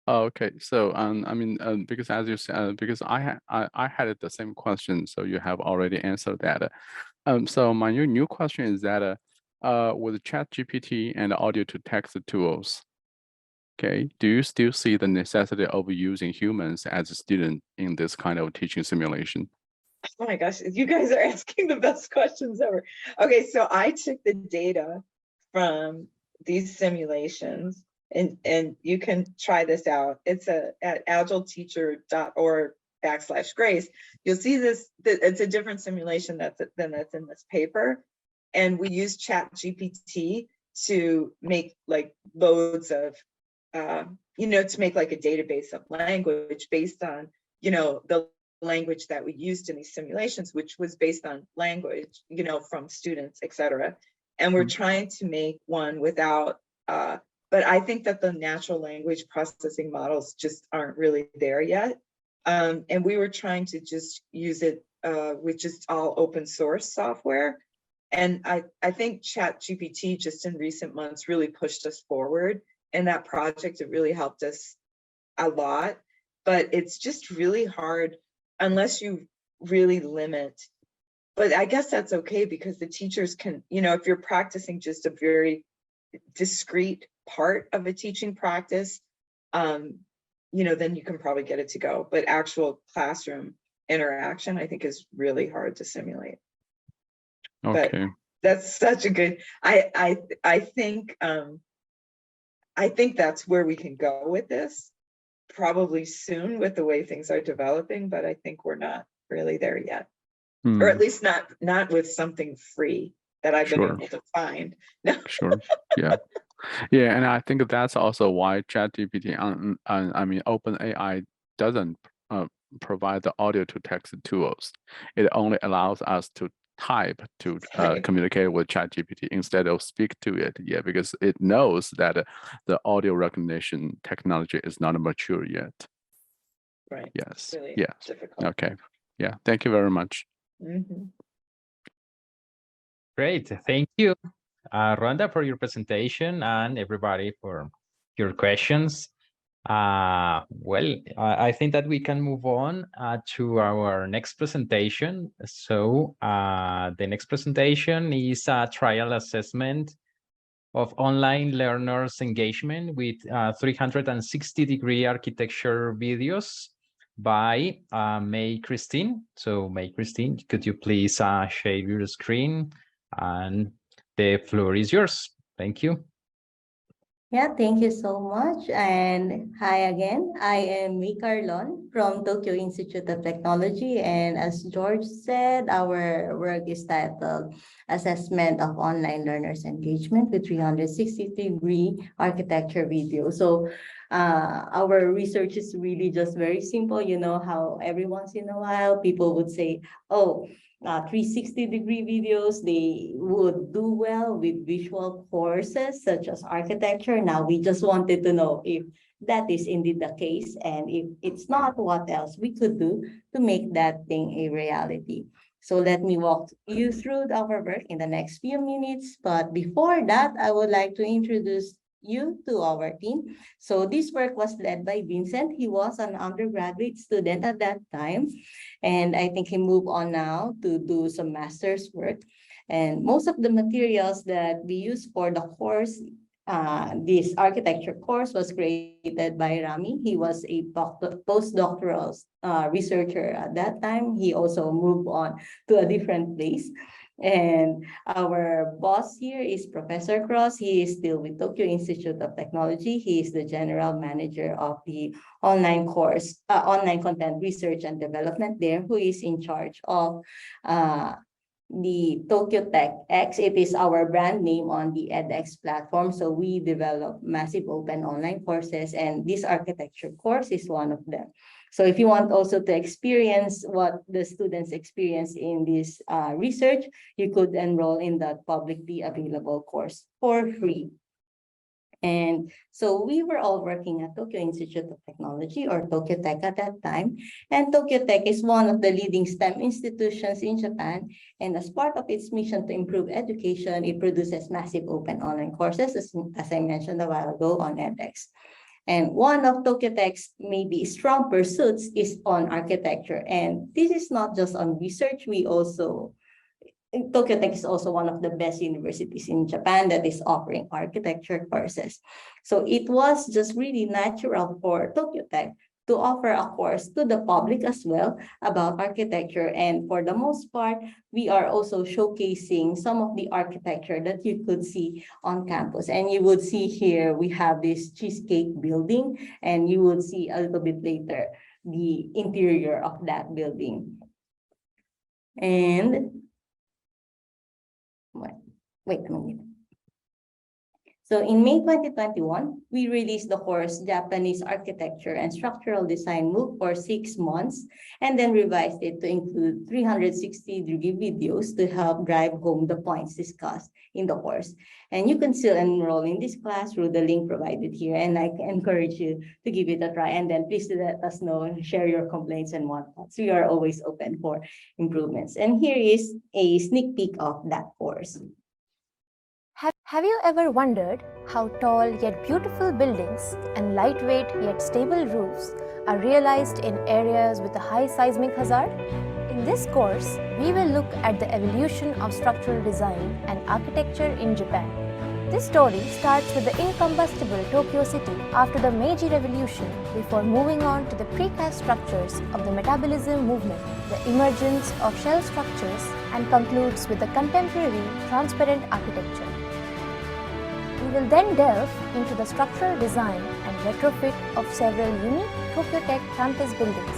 Okay, so I mean, because as you said, because I had the same question, so you have already answered that. So my new question is that with ChatGPT and audio to text tools, okay, do you still see the necessity of using humans as a student in this kind of teaching simulation? Oh my gosh, you guys are asking the best questions ever. Okay, so I took the data from these simulations, and you can try this out. It's at agileteacher.org/grace. You'll see this, it's a different simulation that's in this paper. And we use ChatGPT to make like loads of, you know, to make like a database of language based on, you know, the language that we used in these simulations, which was based on language, you know, from students, etc. And we're trying to make one without, but I think that the natural language processing models just aren't really there yet. And we were trying to just use it with just all open source software. And I think ChatGPT just in recent months really pushed us forward in that project. It really helped us a lot, but it's just really hard unless you really limit. But I guess that's okay, because the teachers can, you know, if you're practicing just a very discrete part of a teaching practice, you know, then you can probably get it to go. But actual classroom interaction, I think, is really hard to simulate. Okay. But that's such a good, I think that's where we can go with this, probably soon with the way things are developing, but I think we're not really there yet. Or at least not with something free that I've been able to find. Sure. Yeah. Yeah, and I think that's also why ChatGPT, I mean, OpenAI doesn't provide the audio to text tools. It only allows us to type to communicate with ChatGPT instead of speak to it. Yeah, because it knows that the audio recognition technology is not mature yet. Right. Yes. Really yes. difficult. Okay. Yeah. Thank you very much. Great. Thank you, Rhonda, for your presentation, and everybody for your questions. Well, I think that we can move on to our next presentation. So the next presentation is a trial assessment of online learners' engagement with 360-degree architecture videos by May Christine. So May Christine, could you please share your screen, and the floor is yours. Thank you. Yeah, thank you so much. And hi again. I am Mi Carlon from Tokyo Institute of Technology. And as George said, our work is titled Assessment of Online Learners Engagement with 360-degree Architecture Video. So our research is really just very simple. You know how every once in a while people would say, oh, 360-degree videos, they would do well with visual courses such as architecture. Now, we just wanted to know if that is indeed the case, and if it's not, what else we could do to make that thing a reality. So let me walk you through our work in the next few minutes. But before that, I would like to introduce you to our team. So this work was led by Vincent. He was an undergraduate student at that time. And I think he moved on now to do some master's work. And most of the materials that we use for the course, this architecture course, was created by Rami. He was a postdoctoral researcher at that time. He also moved on to a different place. And our boss here is Professor Cross. He is still with Tokyo Institute of Technology. He is the general manager of the online course, online content research and development there, who is in charge of the Tokyo Tech X. It is our brand name on the edX platform. So we develop massive open online courses, and this architecture course is one of them. So if you want also to experience what the students experience in this research, you could enroll in that publicly available course for free. And so we were all working at Tokyo Institute of Technology, or Tokyo Tech at that time. And Tokyo Tech is one of the leading STEM institutions in Japan. And as part of its mission to improve education, it produces massive open online courses, as I mentioned a while ago, on edX. And one of Tokyo Tech's maybe strong pursuits is on architecture. And this is not just on research. Tokyo Tech is also one of the best universities in Japan that is offering architecture courses. So it was just really natural for Tokyo Tech to offer a course to the public as well about architecture. And for the most part, we are also showcasing some of the architecture that you could see on campus. And you would see here, we have this cheesecake building, and you will see a little bit later the interior of that building. And wait a minute. So in May 2021, we released the course Japanese Architecture and Structural Design MOOC for 6 months, and then revised it to include 360-degree videos to help drive home the points discussed in the course. And you can still enroll in this class through the link provided here, and I encourage you to give it a try, and then please let us know and share your complaints and whatnot. So we are always open for improvements. And here is a sneak peek of that course. Have you ever wondered how tall yet beautiful buildings and lightweight yet stable roofs are realized in areas with a high seismic hazard? In this course, we will look at the evolution of structural design and architecture in Japan. This story starts with the incombustible Tokyo city after the Meiji Revolution, before moving on to the precast structures of the metabolism movement, the emergence of shell structures, and concludes with the contemporary transparent architecture. We will then delve into the structural design and retrofit of several unique Tokyo Tech campus buildings.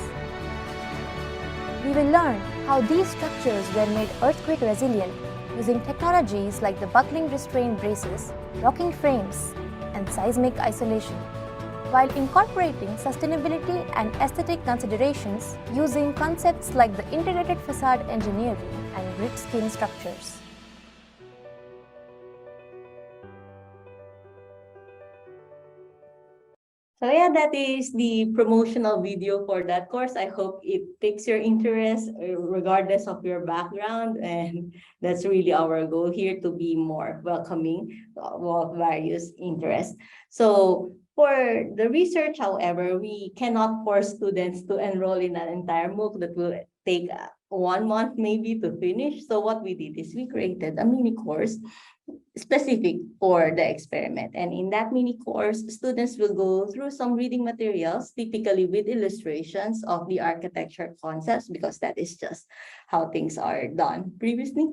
We will learn how these structures were made earthquake resilient using technologies like the buckling restraint braces, locking frames, and seismic isolation, while incorporating sustainability and aesthetic considerations using concepts like the integrated facade engineering and grid skin structures. So yeah, that is the promotional video for that course. I hope it piques your interest regardless of your background. And that's really our goal here, to be more welcoming of various interests. So for the research, however, we cannot force students to enroll in an entire MOOC that will take 1 month maybe to finish. So what we did is we created a mini course specific for the experiment. And in that mini course, students will go through some reading materials, typically with illustrations of the architecture concepts, because that is just how things are done previously.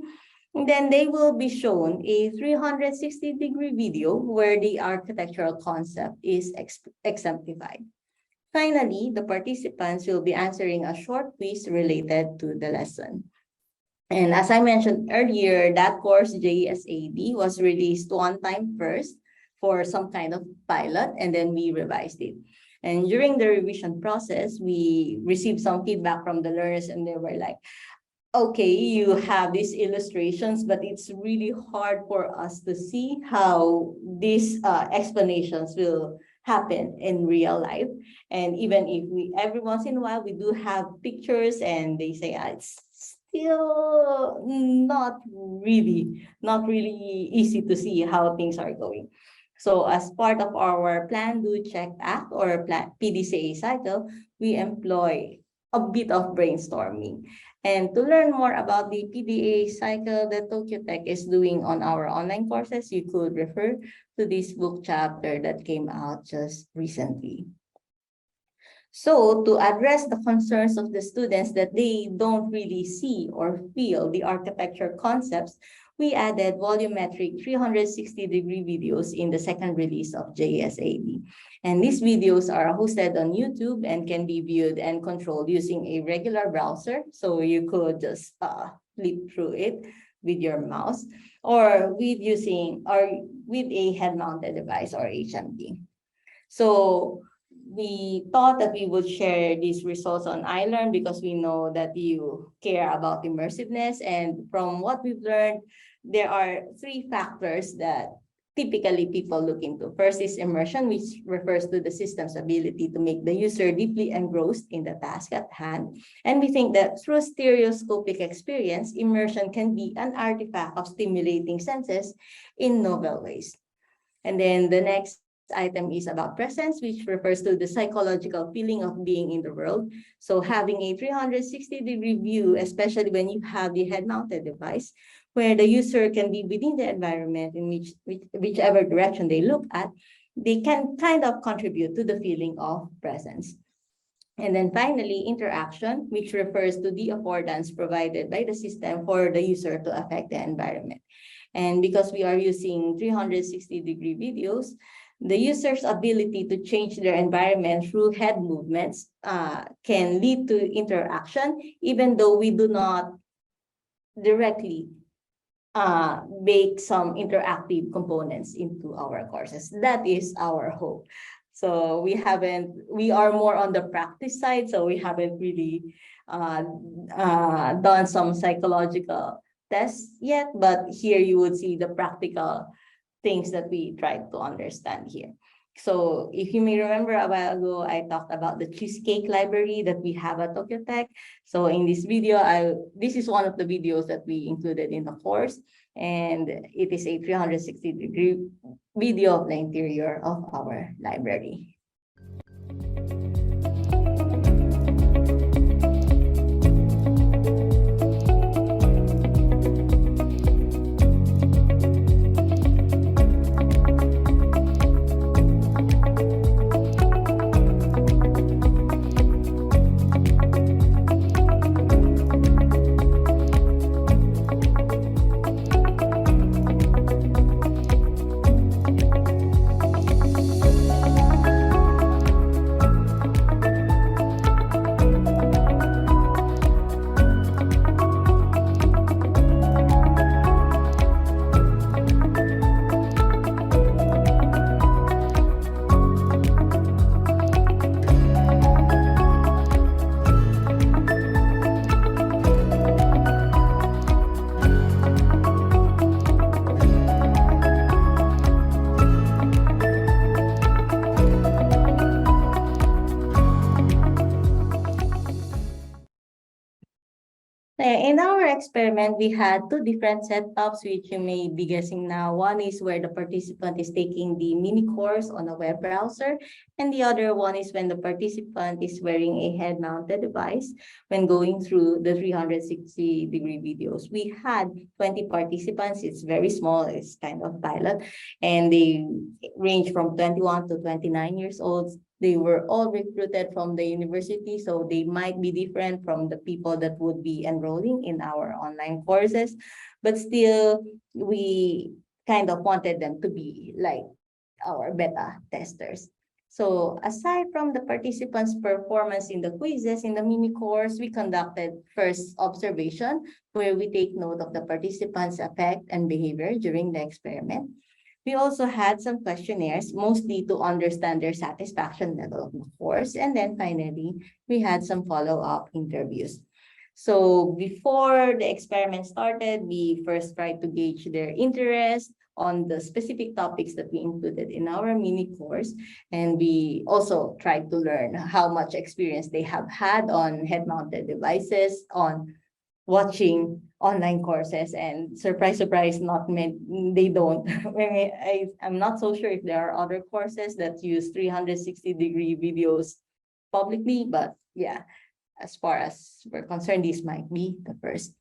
And then they will be shown a 360-degree video where the architectural concept is exemplified. Finally, the participants will be answering a short quiz related to the lesson. And as I mentioned earlier, that course, JSAD, was released one time first for some kind of pilot, and then we revised it. And during the revision process, we received some feedback from the learners, and they were like, okay, you have these illustrations, but it's really hard for us to see how these explanations will happen in real life. And even if every once in a while, we do have pictures and they say, it's still not really easy to see how things are going. So as part of our plan, do, check, act, or plan PDCA cycle, we employ a bit of brainstorming. And to learn more about the PDCA cycle that Tokyo Tech is doing on our online courses, you could refer to this book chapter that came out just recently. So to address the concerns of the students that they don't really see or feel the architecture concepts, we added volumetric 360-degree videos in the second release of JSAD. And these videos are hosted on YouTube and can be viewed and controlled using a regular browser. So you could just flip through it with your mouse or with a head-mounted device or HMD. So we thought that we would share these results on iLRN because we know that you care about immersiveness. And from what we've learned, there are three factors that typically people look into. First is immersion, which refers to the system's ability to make the user deeply engrossed in the task at hand. And we think that through stereoscopic experience, immersion can be an artifact of stimulating senses in novel ways. And then the next item is about presence, which refers to the psychological feeling of being in the world. So having a 360-degree view, especially when you have the head-mounted device, where the user can be within the environment in whichever direction they look at, they can kind of contribute to the feeling of presence. And then finally, interaction, which refers to the affordance provided by the system for the user to affect the environment. And because we are using 360-degree videos, the user's ability to change their environment through head movements can lead to interaction, even though we do not directly bake some interactive components into our courses. That is our hope. So we are more on the practice side, so we haven't really done some psychological tests yet, but here you would see the practical things that we tried to understand here. So if you may remember a while ago, I talked about the cheesecake library that we have at Tokyo Tech. So in this video, this is one of the videos that we included in the course, and it is a 360-degree video of the interior of our library. In our experiment, we had two different setups, which you may be guessing now. One is where the participant is taking the mini course on a web browser, and the other one is when the participant is wearing a head-mounted device when going through the 360-degree videos. We had 20 participants. It's very small. It's kind of pilot, and they range from 21 to 29 years old. They were all recruited from the university, so they might be different from the people that would be enrolling in our online courses, but still we kind of wanted them to be like our beta testers. So aside from the participants' performance in the quizzes in the mini course, we conducted first observation, where we take note of the participants' affect and behavior during the experiment. We also had some questionnaires, mostly to understand their satisfaction level of the course. And then finally, we had some follow-up interviews. So before the experiment started, we first tried to gauge their interest on the specific topics that we included in our mini course. And we also tried to learn how much experience they have had on head-mounted devices, on watching online courses, and surprise, surprise, not many, they don't. I'm not so sure if there are other courses that use 360-degree videos publicly, but yeah, as far as we're concerned, this might be the first.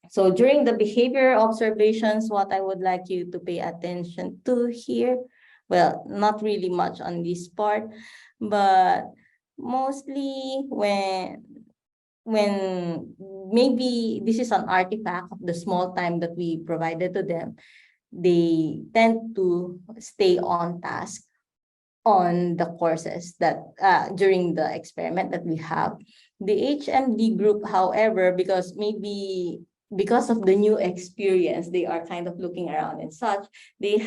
So during the behavior observations, what I would like you to pay attention to here, well, not really much on this part, but mostly when maybe this is an artifact of the small time that we provided to them, they tend to stay on task on the courses that during the experiment that we have. The HMD group, however, because of the new experience, they are kind of looking around and such, they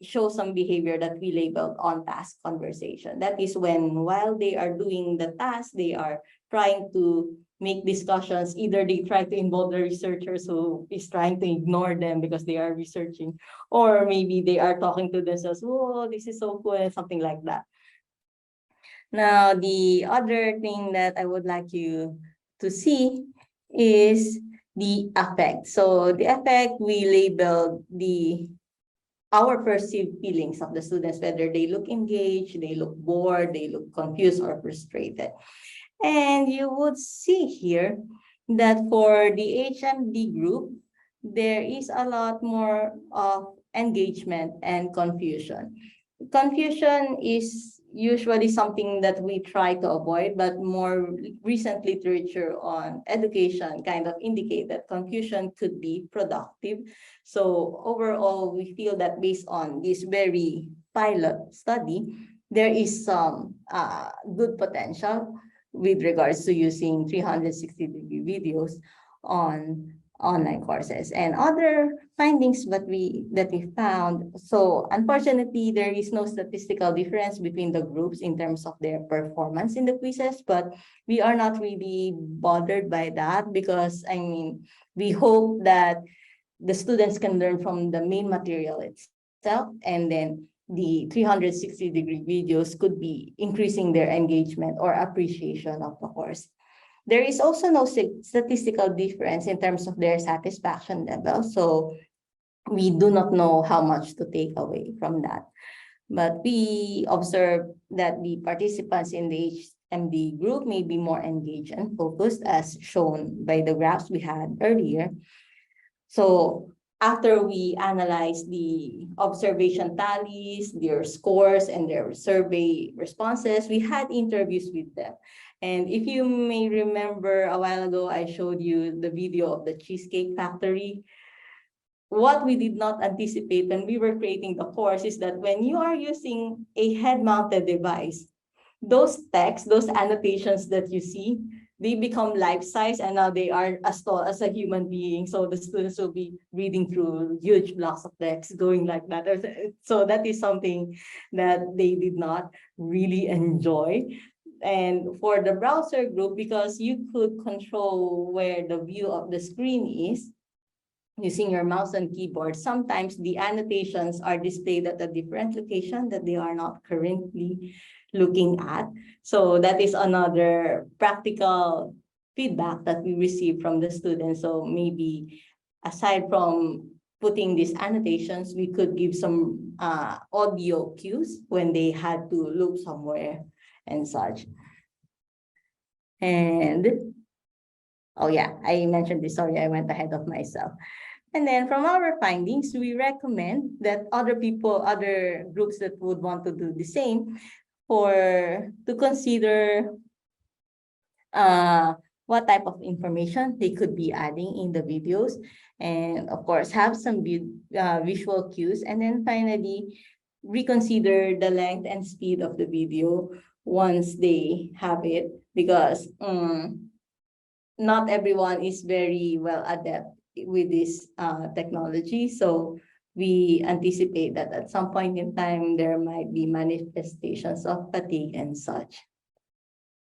show some behavior that we labeled on-task conversation. That is when, while they are doing the task, they are trying to make discussions. Either they try to involve the researchers who is trying to ignore them because they are researching, or maybe they are talking to themselves, oh, this is so cool, and something like that. Now, the other thing that I would like you to see is the affect. So the affect, we labeled our perceived feelings of the students, whether they look engaged, they look bored, they look confused or frustrated. And you would see here that for the HMD group, there is a lot more of engagement and confusion. Confusion is usually something that we try to avoid, but more recent literature on education kind of indicate that confusion could be productive. So overall, we feel that based on this very pilot study, there is some good potential with regards to using 360-degree videos on online courses. And other findings that we found, so unfortunately, there is no statistical difference between the groups in terms of their performance in the quizzes, but we are not really bothered by that, because I mean, we hope that the students can learn from the main material itself, and then the 360-degree videos could be increasing their engagement or appreciation of the course. There is also no statistical difference in terms of their satisfaction level, so we do not know how much to take away from that. But we observe that the participants in the HMD group may be more engaged and focused, as shown by the graphs we had earlier. So after we analyze the observation tallies, their scores, and their survey responses, we had interviews with them. And if you may remember, a while ago, I showed you the video of the Cheesecake Factory. What we did not anticipate when we were creating the course is that when you are using a head-mounted device, those texts, those annotations that you see, they become life-size, and now they are as tall as a human being. So the students will be reading through huge blocks of text going like that. So that is something that they did not really enjoy. And for the browser group, because you could control where the view of the screen is using your mouse and keyboard, sometimes the annotations are displayed at a different location that they are not currently looking at. So that is another practical feedback that we receive from the students. So maybe aside from putting these annotations, we could give some audio cues when they had to look somewhere and such. And oh yeah, I mentioned this, sorry, I went ahead of myself. And then from our findings, we recommend that other groups that would want to do the same to consider what type of information they could be adding in the videos, and of course have some visual cues, and then finally reconsider the length and speed of the video once they have it, because not everyone is very well adept with this technology. So we anticipate that at some point in time, there might be manifestations of fatigue and such.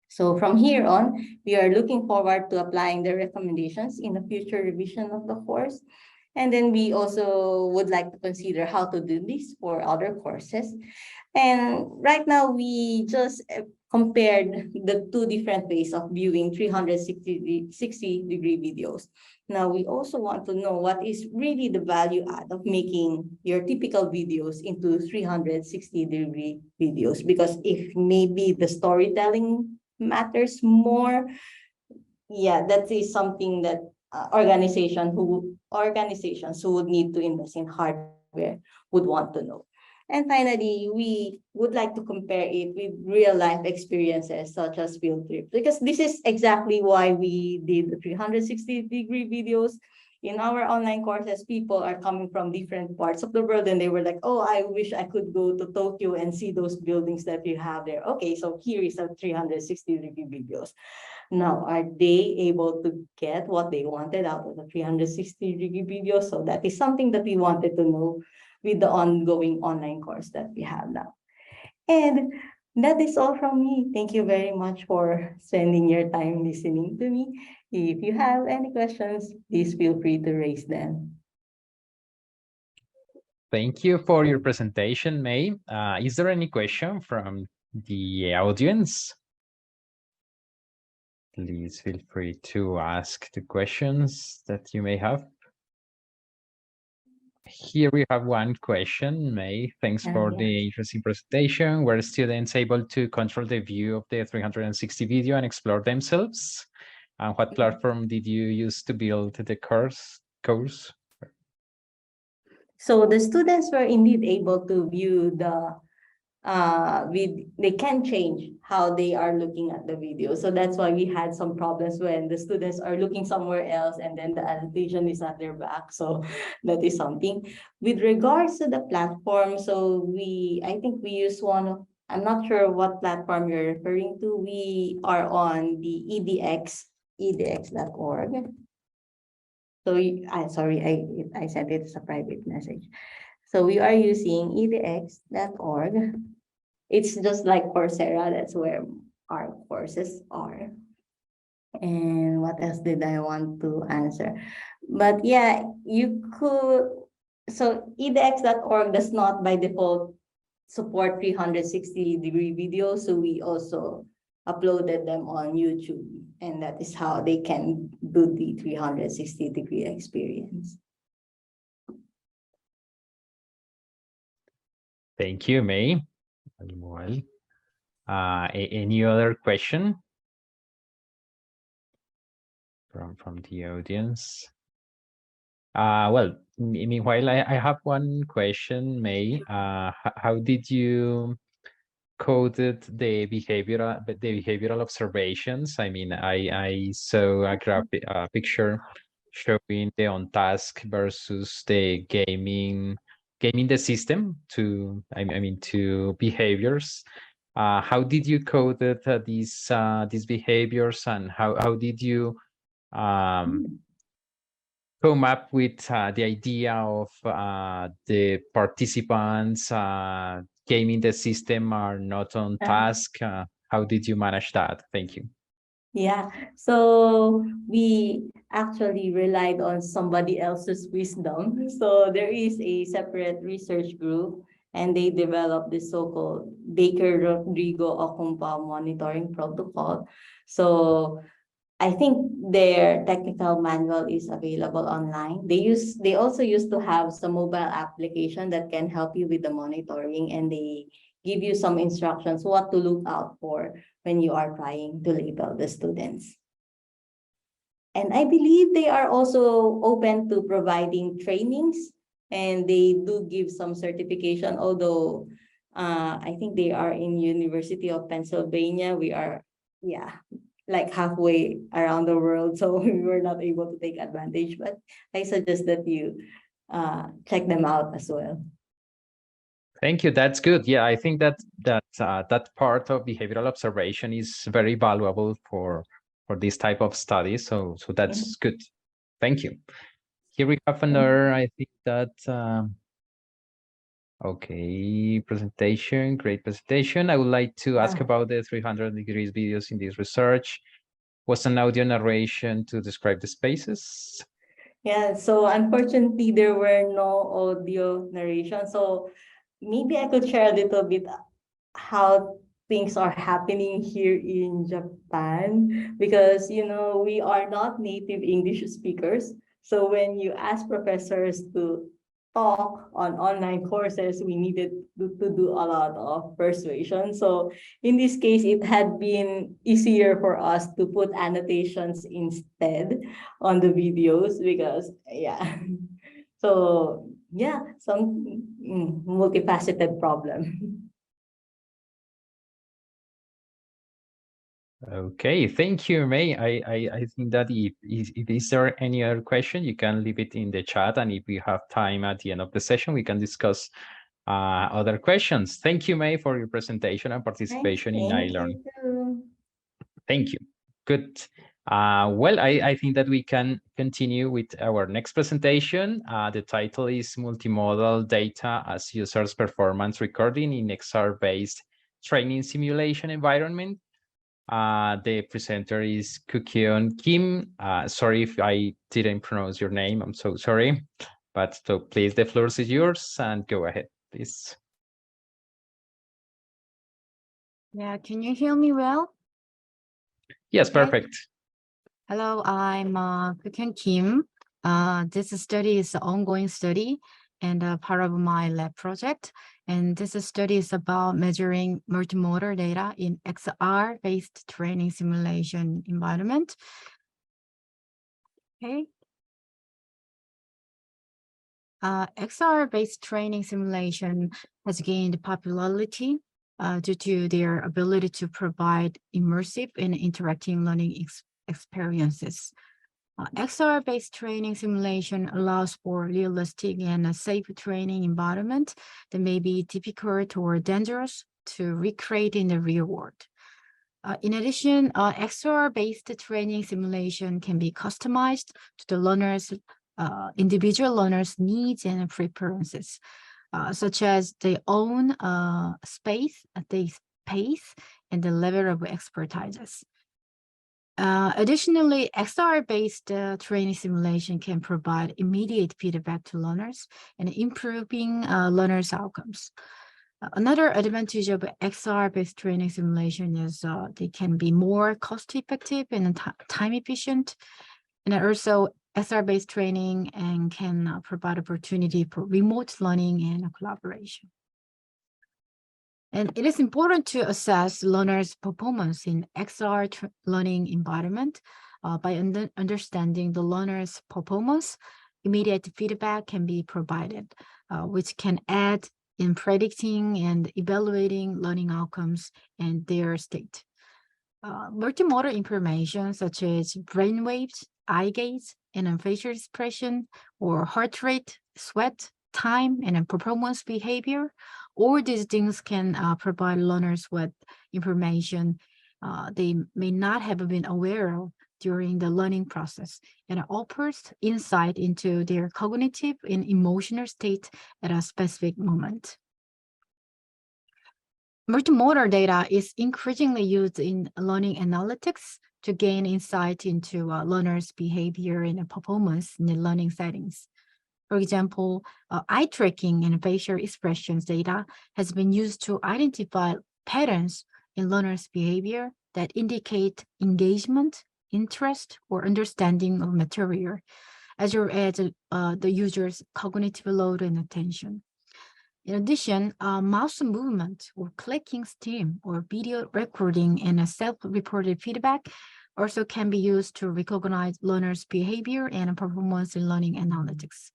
So from here on, we are looking forward to applying the recommendations in the future revision of the course. And then we also would like to consider how to do this for other courses. And right now, we just compared the two different ways of viewing 360-degree videos. Now, we also want to know what is really the value add of making your typical videos into 360-degree videos, because if maybe the storytelling matters more, yeah, that is something that organizations who would need to invest in hardware would want to know. And finally, we would like to compare it with real life experiences such as field trips, because this is exactly why we did the 360-degree videos. In our online courses, people are coming from different parts of the world, and they were like, oh, I wish I could go to Tokyo and see those buildings that you have there. Okay, so here is a 360-degree videos. Now, are they able to get what they wanted out of the 360-degree video? So that is something that we wanted to know with the ongoing online course that we have now. And that is all from me. Thank you very much for spending your time listening to me. If you have any questions, please feel free to raise them. Thank you for your presentation, May. Is there any question from the audience? Please feel free to ask the questions that you may have. Here we have one question, May. Thanks for the interesting presentation. Were students able to control the view of the 360 video and explore themselves? And what platform did you use to build the course? So the students were indeed able to view the they can change how they are looking at the video. So that's why we had some problems when the students are looking somewhere else and then the annotation is at their back. So that is something. With regards to the platform, so I think we use one of, I'm not sure what platform you're referring to. We are on the edx.org. So I sent it as a private message. So we are using edx.org. It's just like Coursera, that's where our courses are. And what else did I want to answer? But yeah, you could, so edx.org does not by default support 360-degree videos, so we also uploaded them on YouTube, and that is how they can do the 360-degree experience. Thank you, May. Well, any other question from the audience? Well, meanwhile, I have one question, May. How did you coded the behavioral observations? I mean, I saw a graphic picture showing the on task versus the gaming the system to to behaviors. How did you code these behaviors, and how did you come up with the idea of the participants gaming the system are not on task? How did you manage that? Thank you. Yeah, so we actually relied on somebody else's wisdom. So there is a separate research group, and they developed the so-called Baker-Rodrigo-Okumpa monitoring protocol. So I think their technical manual is available online. They also used to have some mobile application that can help you with the monitoring, and they give you some instructions what to look out for when you are trying to label the students. And I believe they are also open to providing trainings, and they do give some certification, although I think they are in University of Pennsylvania. We are, yeah, like halfway around the world, so we were not able to take advantage, but I suggest that you check them out as well. Thank you. That's good. Yeah, I think that that part of behavioral observation is very valuable for this type of study. So that's good. Thank you. Here we have another. I think that okay, presentation. Great presentation. I would like to ask about the 300 degrees videos in this research. Was an audio narration to describe the spaces? Yeah, so unfortunately there were no audio narration. So maybe I could share a little bit how things are happening here in Japan, because we are not native English speakers. So when you ask professors to talk on online courses, we needed to do a lot of persuasion. So in this case, it had been easier for us to put annotations instead on the videos, because yeah. So yeah, some multifaceted problem. Okay, thank you, May. I think that if is there any other question, you can leave it in the chat, and if we have time at the end of the session, we can discuss other questions. Thank you, May, for your presentation and participation in iLRN. Thank you. Good. Well, I think that we can continue with our next presentation. The title is Multimodal Data as Users Performance Recording in XR-based Training Simulation Environment. The presenter is Kukyeon Kim. Sorry if I didn't pronounce your name. I'm so sorry. But so please, the floor is yours and go ahead, please. Yeah, can you hear me well? Yes, perfect. Hello, I'm Kukyeon Kim. This study is an ongoing study and part of my lab project. And this study is about measuring multimodal data in XR-based training simulation environment. Okay. XR-based training simulation has gained popularity due to their ability to provide immersive and interactive learning experiences. XR-based training simulation allows for realistic and safe training environment that may be difficult or dangerous to recreate in the real world. In addition, XR-based training simulation can be customized to the learner's individual learners' needs and preferences, such as their own space, their pace, and the level of expertise. Additionally, XR-based training simulation can provide immediate feedback to learners and improving learners' outcomes. Another advantage of XR-based training simulation is they can be more cost-effective and time-efficient, and also XR-based training and can provide opportunity for remote learning and collaboration. And it is important to assess learners' performance in XR learning environment by understanding the learner's performance. Immediate feedback can be provided, which can aid in predicting and evaluating learning outcomes and their state. Multimodal information such as brainwaves, eye gaze, and facial expression, or heart rate, sweat, time, and performance behavior. All these things can provide learners with information they may not have been aware of during the learning process, and offers insight into their cognitive and emotional state at a specific moment. Multimodal data is increasingly used in learning analytics to gain insight into learners' behavior and performance in the learning settings. For example, eye tracking and facial expressions data has been used to identify patterns in learners' behavior that indicate engagement, interest, or understanding of material, as well as the user's cognitive load and attention. In addition, mouse movement or clicking stim or video recording and a self-reported feedback also can be used to recognize learners' behavior and performance in learning analytics.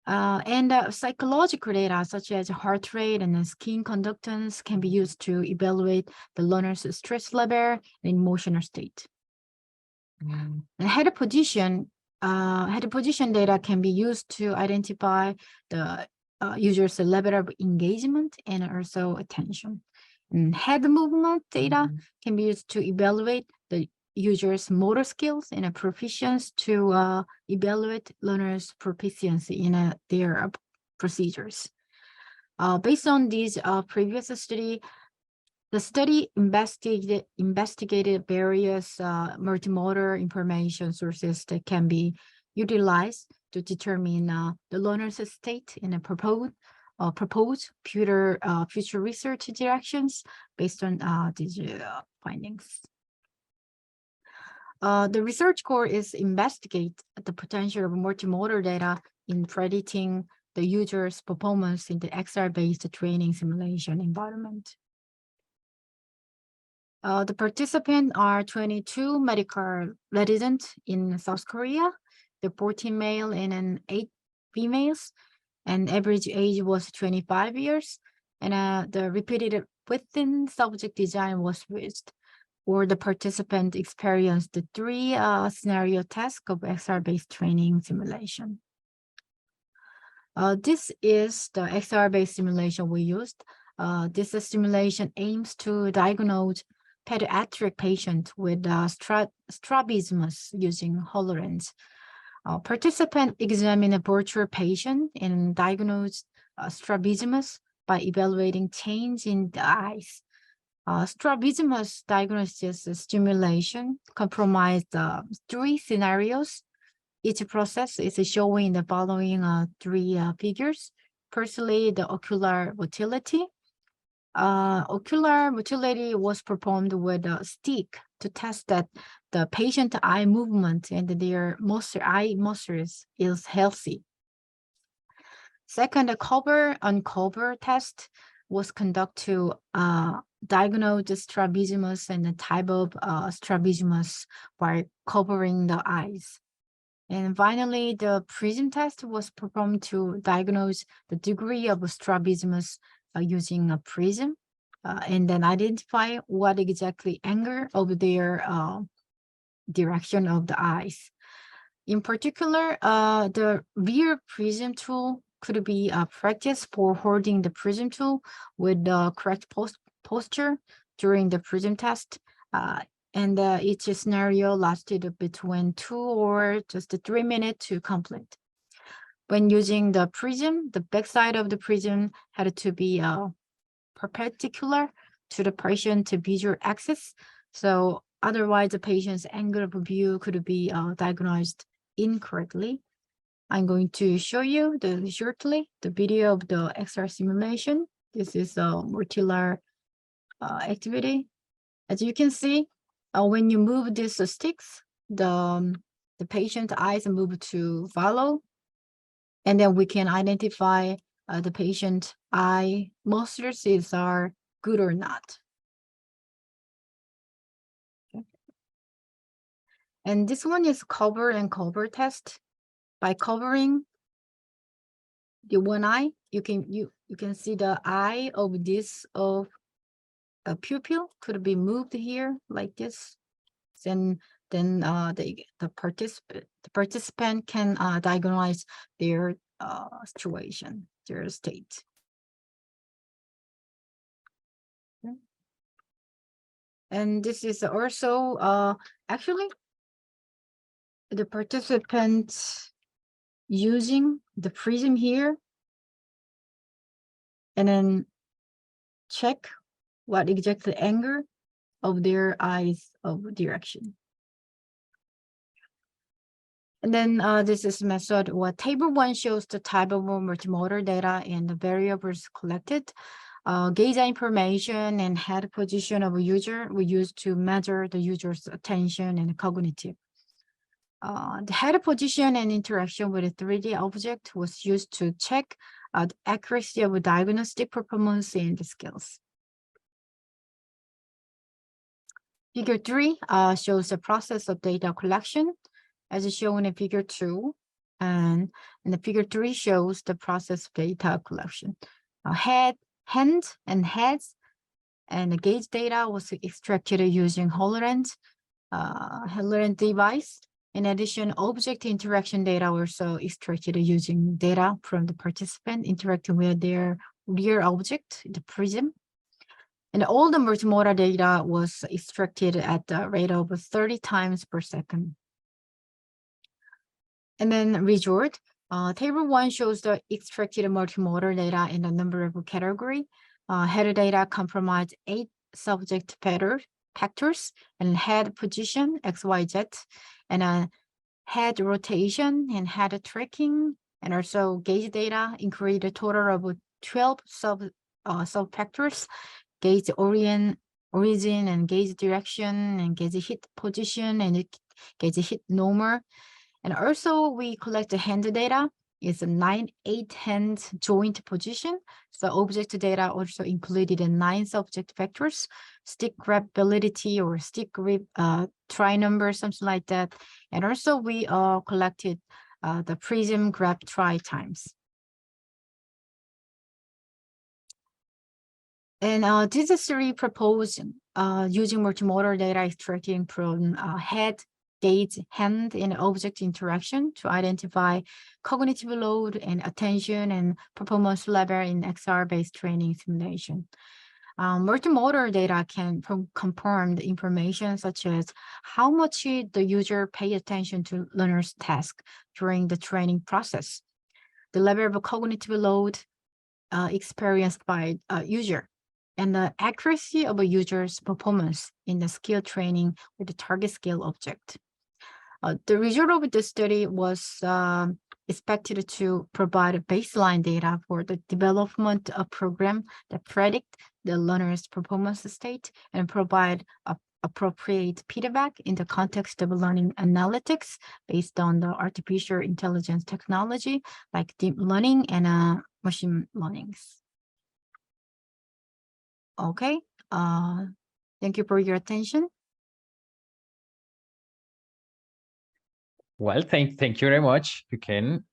And psychological data such as heart rate and skin conductance can be used to evaluate the learner's stress level and emotional state. And head position data can be used to identify the user's level of engagement and also attention. And head movement data can be used to evaluate the user's motor skills and proficiency to evaluate learners' proficiency in their procedures. Based on these previous study, the study investigated various multimodal information sources that can be utilized to determine the learner's state in a proposed future research directions based on these findings. The research core is investigate the potential of multimodal data in predicting the user's performance in the XR-based training simulation environment. The participants are 22 medical residents in South Korea, the 14 male and 8 females, and average age was 25 years, and the repeated within subject design was used, or the participant experienced the 3 scenario tasks of XR-based training simulation. This is the XR-based simulation we used. This simulation aims to diagnose pediatric patients with strabismus using HoloLens. Participants examine a virtual patient and diagnose strabismus by evaluating change in the eyes. Strabismus diagnosis stimulation comprised 3 scenarios. Each process is shown in the following 3 figures. Firstly, the ocular motility. Ocular motility was performed with a stick to test that the patient eye movement and their eye muscles is healthy. Second, the cover-uncover test was conducted to diagnose the strabismus and the type of strabismus by covering the eyes. And finally, the prism test was performed to diagnose the degree of strabismus using a prism, and then identify what exactly angle of their direction of the eyes. In particular, the rear prism tool could be practiced for holding the prism tool with the correct posture during the prism test. And each scenario lasted between 2 or just 3 minutes to complete. When using the prism, the backside of the prism had to be perpendicular to the patient visual axis. So otherwise, the patient's angle of view could be diagnosed incorrectly. I'm going to show you shortly the video of the XR simulation. This is a modular activity. As you can see, when you move these sticks, the patient's eyes move to follow, and then we can identify the patient eye muscles are good or not. Okay. And this one is cover and cover test. By covering the one eye, you can see the eye of this of a pupil could be moved here like this. Then the participant can diagnose their situation, their state. Okay. And this is also actually the participants using the prism here, and then check what exactly angle of their eyes of direction. And then this is method what table 1 shows the type of multimodal data and the variables collected. Gaze information and head position of a user we use to measure the user's attention and cognitive. The head position and interaction with a 3D object was used to check the accuracy of diagnostic performance and skills. Figure 3 shows the process of data collection. As shown in figure 2, And the figure 3 shows the process data collection. Hand and heads and the gauge data was extracted using iLRN device. In addition, object interaction data also extracted using data from the participant interacting with their real object, the prism. And all the multimodal data was extracted at the rate of 30 times per second. And then result, table 1 shows the extracted multimodal data in the number of category. Head data comprised 8 subject factors and head position, X, Y, Z, and head rotation and head tracking, and also gauge data included a total of 12 sub factors: gauge origin and gauge direction and gauge hit position and gauge hit normal. And also we collect the hand data. It's a 9-8 hand joint position. So object data also included in 9 subject factors: stick grip validity or stick grip try number, something like that. And also we collected the prism grab try times. And this is 3 proposed using multimodal data extracting from head, gauge, hand, and object interaction to identify cognitive load and attention and performance level in XR-based training simulation. Multimodal data can confirm the information such as how much the user pay attention to learner's task during the training process, the level of cognitive load experienced by a user, and the accuracy of a user's performance in the skill training with the target skill object. The result of the study was expected to provide baseline data for the development of program that predict the learner's performance state and provide appropriate feedback in the context of learning analytics based on the artificial intelligence technology like deep learning and machine learning. Okay, thank you for your attention. Well, thank you very much, Ken.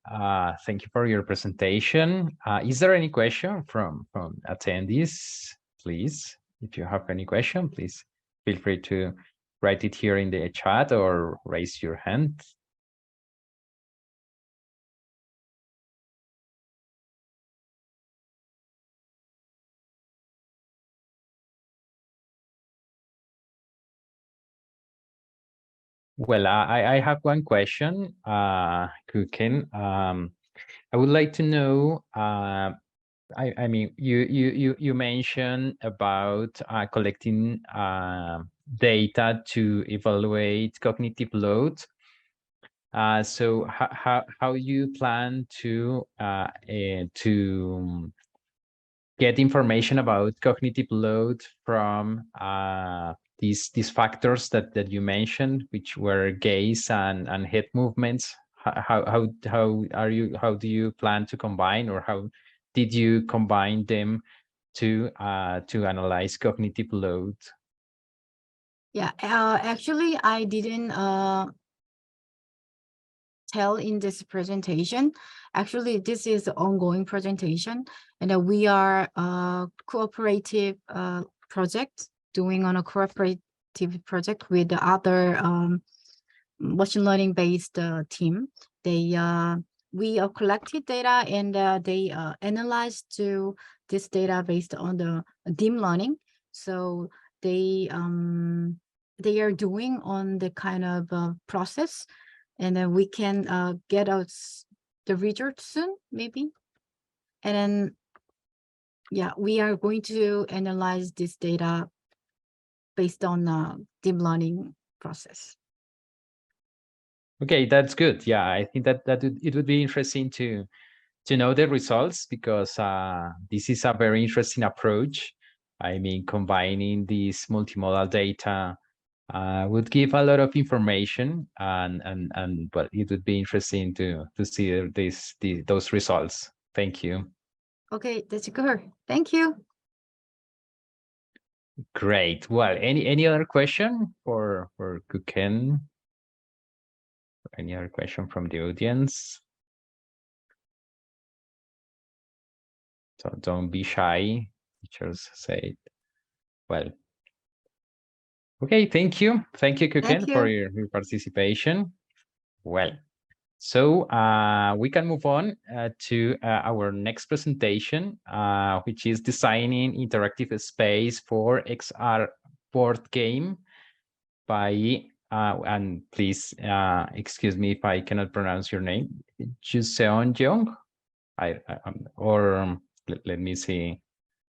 Thank you for your presentation. Is there any question from attendees? Please, if you have any question, please feel free to write it here in the chat or raise your hand. Well, I have one question, Ken. I would like to know. I mean, you mentioned about collecting data to evaluate cognitive load. So how you plan to get information about cognitive load from these factors that you mentioned, which were gaze and head movements? How do you plan to combine, or how did you combine them to analyze cognitive load? Yeah, actually, I didn't tell in this presentation. Actually, this is an ongoing presentation, and we are a cooperative project doing on a cooperative project with the other machine learning based team. We collected data and they analyzed to this data based on the deep learning. So they are doing on the kind of process, and then we can get out the results soon, maybe. And then, yeah, we are going to analyze this data based on deep learning process. Okay, that's good. Yeah, I think that it would be interesting to know the results, because this is a very interesting approach. I mean, combining this multimodal data would give a lot of information, but it would be interesting to see those results. Thank you. Okay, that's good. Thank you. Great. Well, any other question for Ken? Any other question from the audience? don't be shy. Teachers say, well. Okay, thank you. Thank you, Kuken, for your participation. Well, so we can move on to our next presentation, which is designing interactive space for XR board game by, and please excuse me if I cannot pronounce your name, Juseon Jeong, or let me see,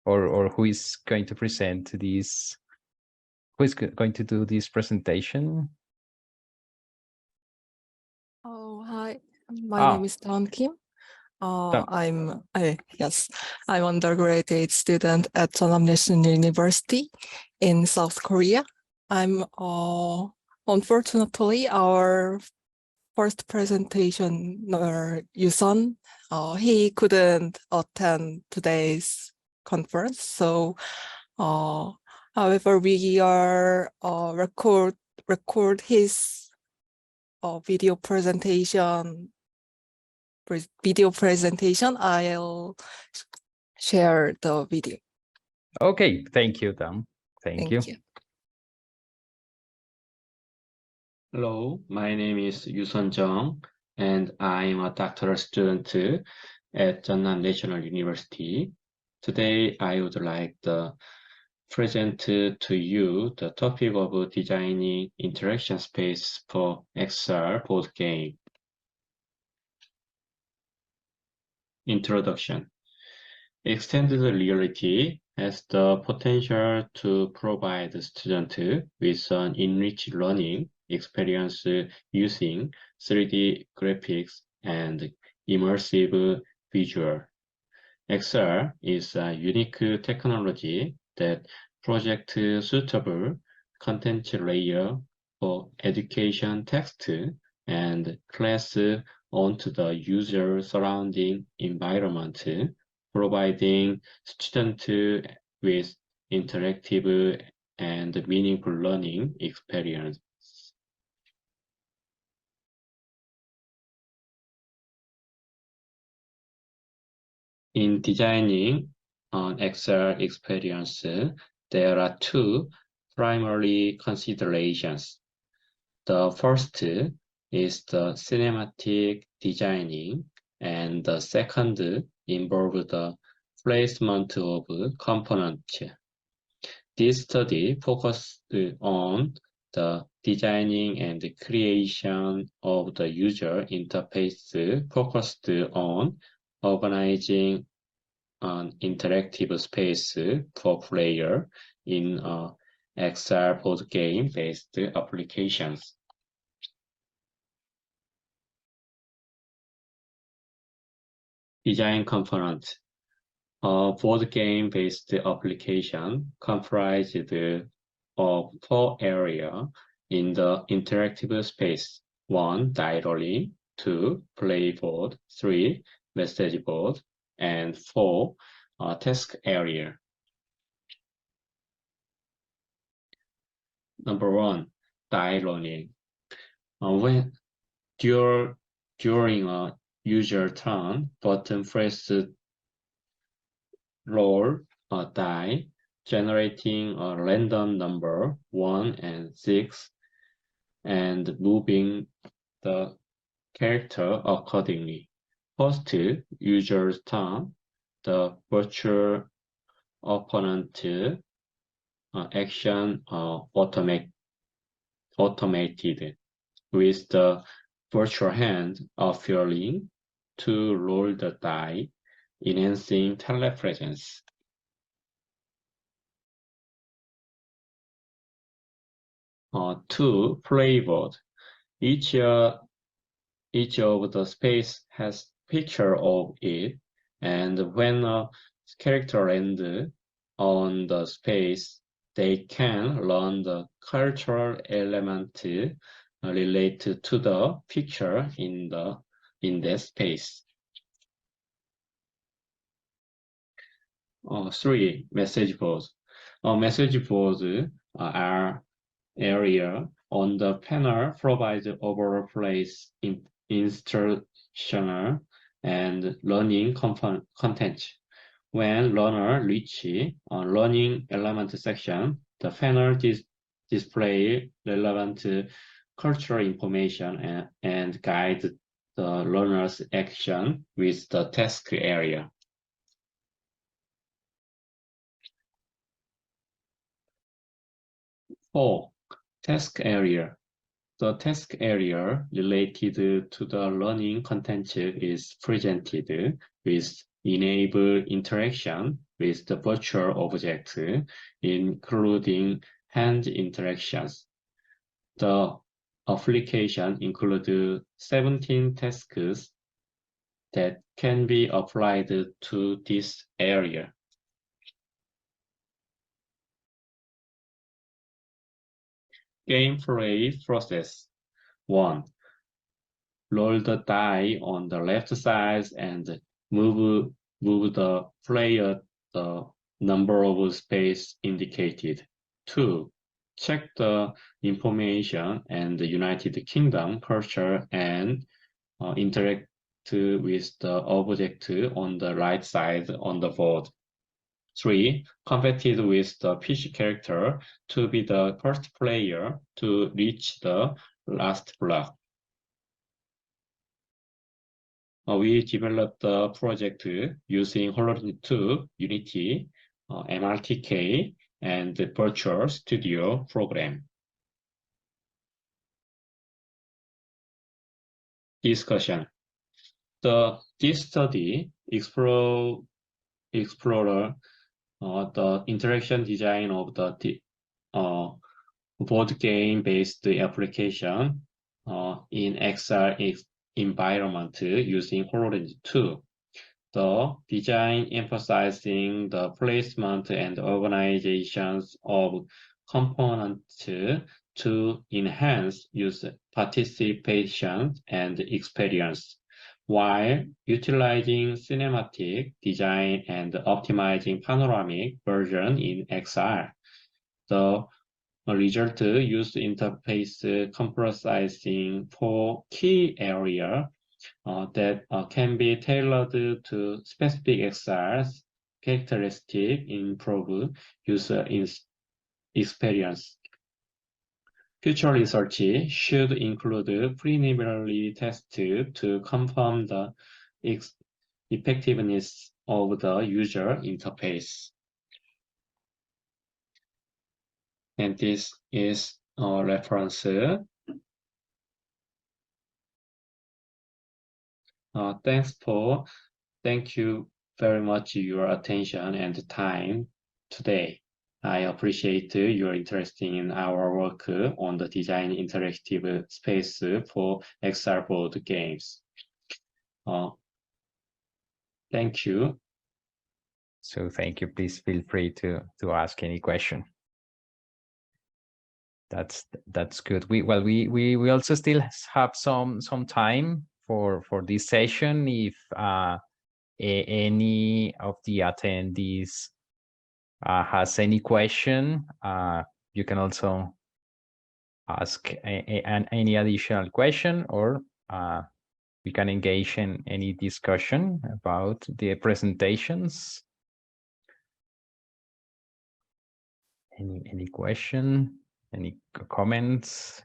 or who is going to present this, who is going to do this presentation? Oh, hi. My name is Don Kim. Yes, I'm undergraduate student at Jeonnam National University in South Korea. Unfortunately, our first presentation, Yuson, he couldn't attend today's conference. So, however, we are record his video presentation. I'll share the video. Okay, thank you, Tom. Thank you. Hello, my name is Yuson Jung, and I'm a doctoral student at Jeonnam National University. Today, I would like to present to you the topic of designing interaction space for XR board game. Introduction. Extended reality has the potential to provide the student with an enriched learning experience using 3D graphics and immersive visual. XR is a unique technology that projects suitable content layer for education text and class onto the user surrounding environment, providing students with interactive and meaningful learning experience. In designing an XR experience, there are two primary considerations. The first is the cinematic designing, and the second involves the placement of components. This study focused on the designing and creation of the user interface, focused on organizing an interactive space for player in XR board game-based applications. Design component. A board game-based application comprised of 4 areas in the interactive space. 1. Die rolling, 2. Play board, 3. Message board, and 4. Task area. Number 1. Die rolling. During a user turn, button press roll a die, generating a random number 1 and 6, and moving the character accordingly. Post user's turn, the virtual opponent action automated, with the virtual hand appearing to roll the die, enhancing telepresence. 2. Playboard. Each of the space has picture of it, and when a character lands on the space, they can learn the cultural element related to the picture in that space. 3. Message boards. Message boards are area on the panel provides overall place instructional and learning content. When learner reach learning element section, the panel display relevant cultural information and guide the learner's action with the task area. Four, task area. The task area related to the learning content is presented with enable interaction with the virtual object, including hand interactions. The application includes 17 tasks that can be applied to this area. Gameplay process. 1. Roll the die on the left side and move the player the number of space indicated. 2. Check the information and the United Kingdom culture and interact with the object on the right side on the board. 3. Competed with the PC character to be the first player to reach the last block. We developed the project using HoloLens 2, Unity, MRTK, and the Virtual Studio program. Discussion. This study explore the interaction design of the board game based application in XR environment using HoloLens 2. The design emphasizing the placement and organizations of components to enhance user participation and experience, while utilizing cinematic design and optimizing panoramic version in XR. The result used interface comprising 4 key areas that can be tailored to specific XR's characteristics, improve user experience. Future research should include preliminary tests to confirm the effectiveness of the user interface. And this is a reference. Thank you very much your attention and time today. I appreciate your interest in our work on the design interactive space for XR board games. Thank you. So thank you. Please feel free to ask any question. That's good. We also still have some time for this session. If any of the attendees has any question, you can also ask any additional question, or we can engage in any discussion about the presentations. Any question? Any comments?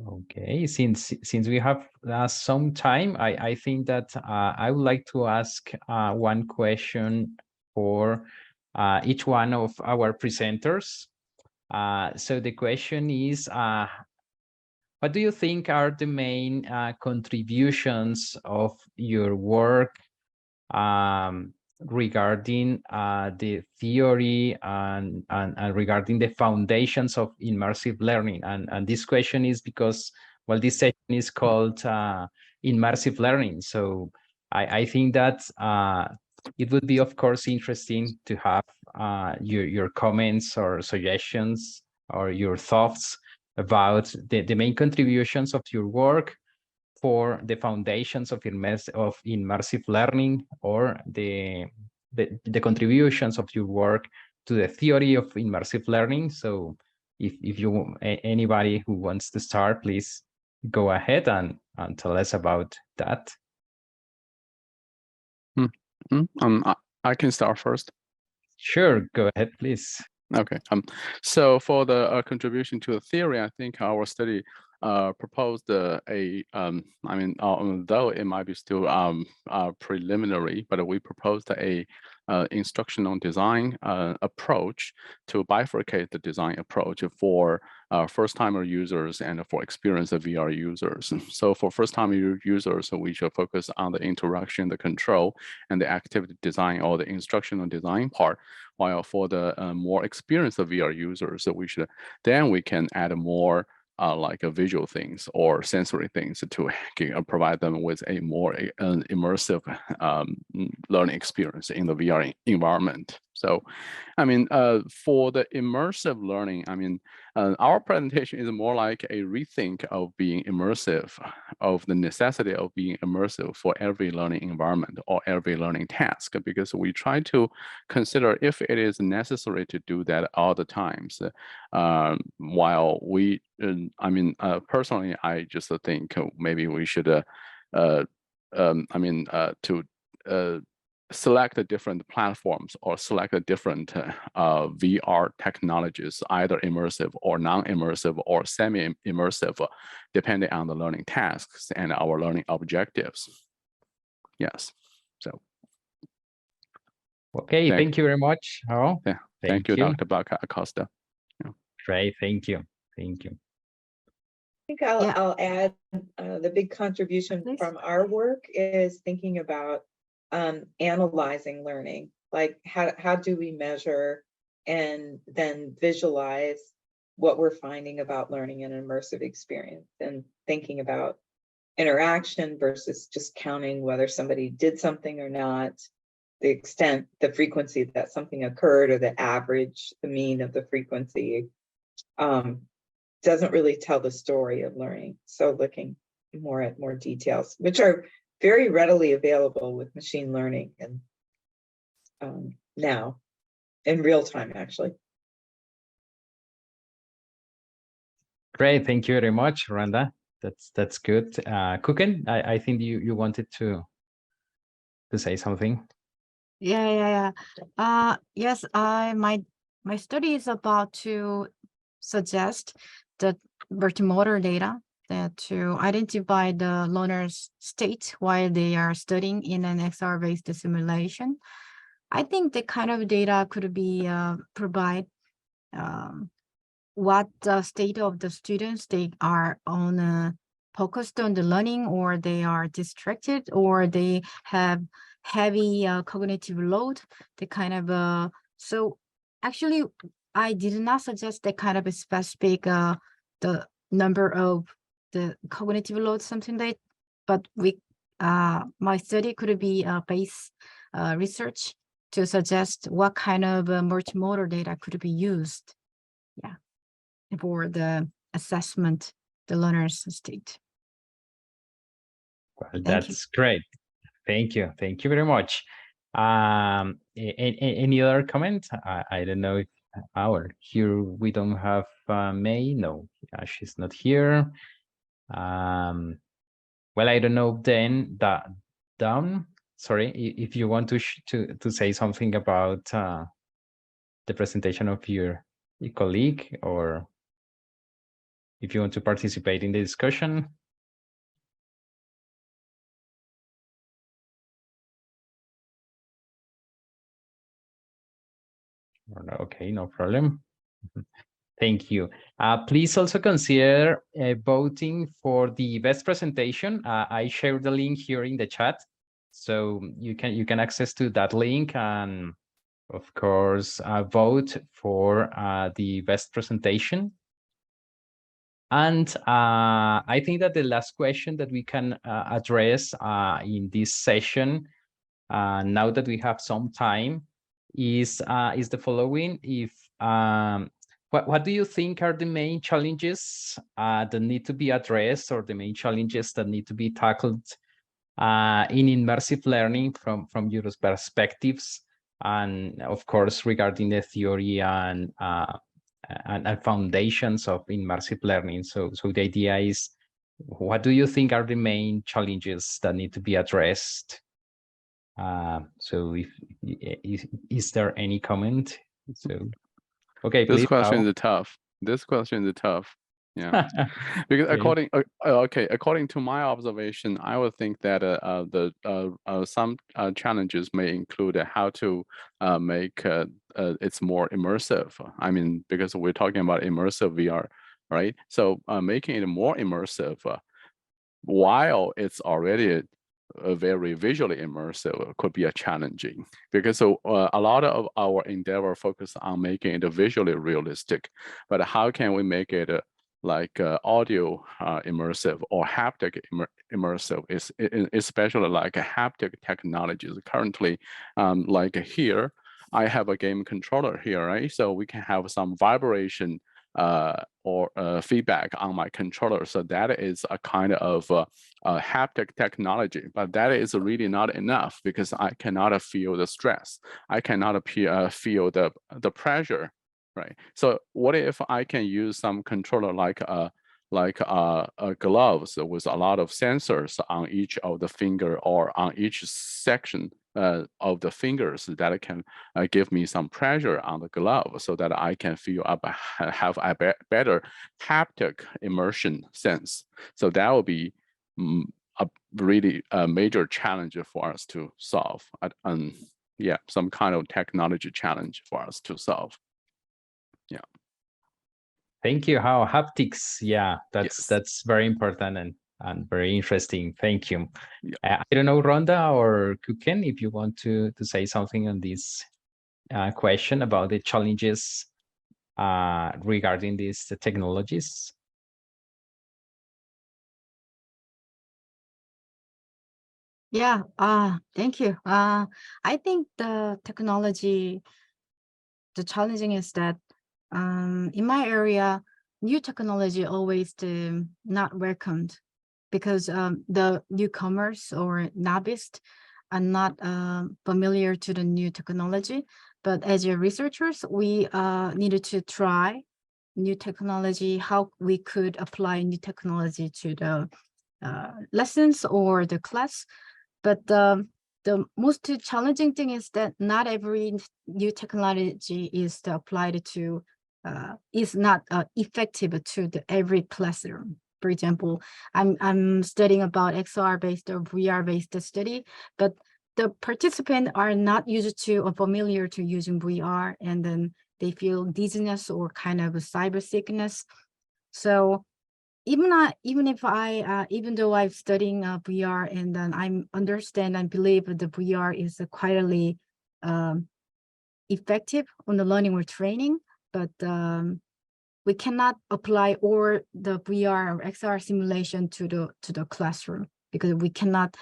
Okay, since we have some time, I think that I would like to ask one question for each one of our presenters. So the question is, what do you think are the main contributions of your work regarding the theory and regarding the foundations of immersive learning? And this question is because, well, this session is called immersive learning. So I think that it would be, of course, interesting to have your comments or suggestions or your thoughts about the main contributions of your work for the foundations of immersive learning, or the contributions of your work to the theory of immersive learning. So if you anybody who wants to start, please go ahead and tell us about that. I can start first. Sure, go ahead, please. Okay. So for the contribution to the theory, I think our study proposed I mean, although it might be still preliminary, but we proposed a instructional design approach to bifurcate the design approach for first-timer users and for experienced VR users. So for first-time users, we should focus on the interaction, the control, and the activity design or the instructional design part. While for the more experienced VR users, we can add more like visual things or sensory things to provide them with a more immersive learning experience in the VR environment. So, I mean, for the immersive learning, I mean, our presentation is more like a rethink of being immersive, of the necessity of being immersive for every learning environment or every learning task, because we try to consider if it is necessary to do that all the times. While we, I mean, personally, I just think maybe we should, select the different platforms or select the different VR technologies, either immersive or non-immersive or semi-immersive, depending on the learning tasks and our learning objectives. Yes, so. Okay, thank you very much, Harold. Yeah, thank you, Dr. Bacca-Acosta. Yeah. Great, thank you. Thank you. I think I'll add the big contribution from our work is thinking about analyzing learning, like how do we measure and then visualize what we're finding about learning an immersive experience, and thinking about interaction versus just counting whether somebody did something or not, the extent, the frequency that something occurred, or the average, the mean of the frequency, doesn't really tell the story of learning. So looking more at more details, which are very readily available with machine learning and now in real time, actually. Great, thank you very much, Randa. That's good. Kuken, I think you wanted to say something. Yes, my study is about to suggest the multimodal data to identify the learner's state while they are studying in an XR-based simulation. I think the kind of data could be provide what the state of the students, they are on focused on the learning, or they are distracted, or they have heavy cognitive load. The kind of so actually I did not suggest that kind of a specific the number of the cognitive load, something like, but we my study could be base research to suggest what kind of multimodal data could be used, for the assessment the learner's state. Well, that's great. Thank you very much. Any other comment? I don't know if here we don't have May. No, she's not here. Well, I don't know then that down. Sorry, if you want to say something about the presentation of your colleague, or if you want to participate in the discussion. Okay, no problem. Thank you. Please also consider voting for the best presentation. I shared the link here in the chat, so you can access to that link and, of course, vote for the best presentation. And I think that the last question that we can address in this session, now that we have some time, is the following. If what do you think are the main challenges that need to be addressed, or the main challenges that need to be tackled in immersive learning from your perspectives, and of course regarding the theory and and foundations of immersive learning. So the idea is, what do you think are the main challenges that need to be addressed? So is there any comment? So, okay, this please. question is tough. This question is tough. Yeah, because according to my observation, I would think that some challenges may include how to make it's more immersive. I mean, because we're talking about immersive VR, right? So making it more immersive while it's already very visually immersive could be a challenging, because a lot of our endeavor focus on making it visually realistic, but how can we make it like audio immersive or haptic immersive, is especially like haptic technologies currently. Like here, I have a game controller here, right? So we can have some vibration or feedback on my controller. So that is a kind of haptic technology, but that is really not enough, because I cannot feel the stress. I cannot feel the pressure, right? So what if I can use some controller like gloves with a lot of sensors on each of the finger or on each section of the fingers that can give me some pressure on the glove, so that I can have a better haptic immersion sense. So that will be a really major challenge for us to solve. Yeah, some kind of technology challenge for us to solve. Yeah. Thank you. How haptics? Yeah, that's very important and very interesting. Thank you. I don't know, Rhonda or Kuken, if you want to say something on this question about the challenges regarding these technologies. Yeah, thank you. I think the technology, the challenging is that in my area, new technology always not welcomed, because the newcomers or novice are not familiar to the new technology. But as your researchers, we needed to try new technology, how we could apply new technology to the lessons or the class. But the most challenging thing is that not every new technology is applied to, is not effective to every classroom. For example, I'm studying about XR-based or VR-based study, but the participants are not used to or familiar to using VR, and then they feel dizziness or kind of a cyber sickness. So even though I'm studying VR, and then I understand and believe the VR is quietly effective on the learning or training, but we cannot apply all the VR or XR simulation to the classroom, because we cannot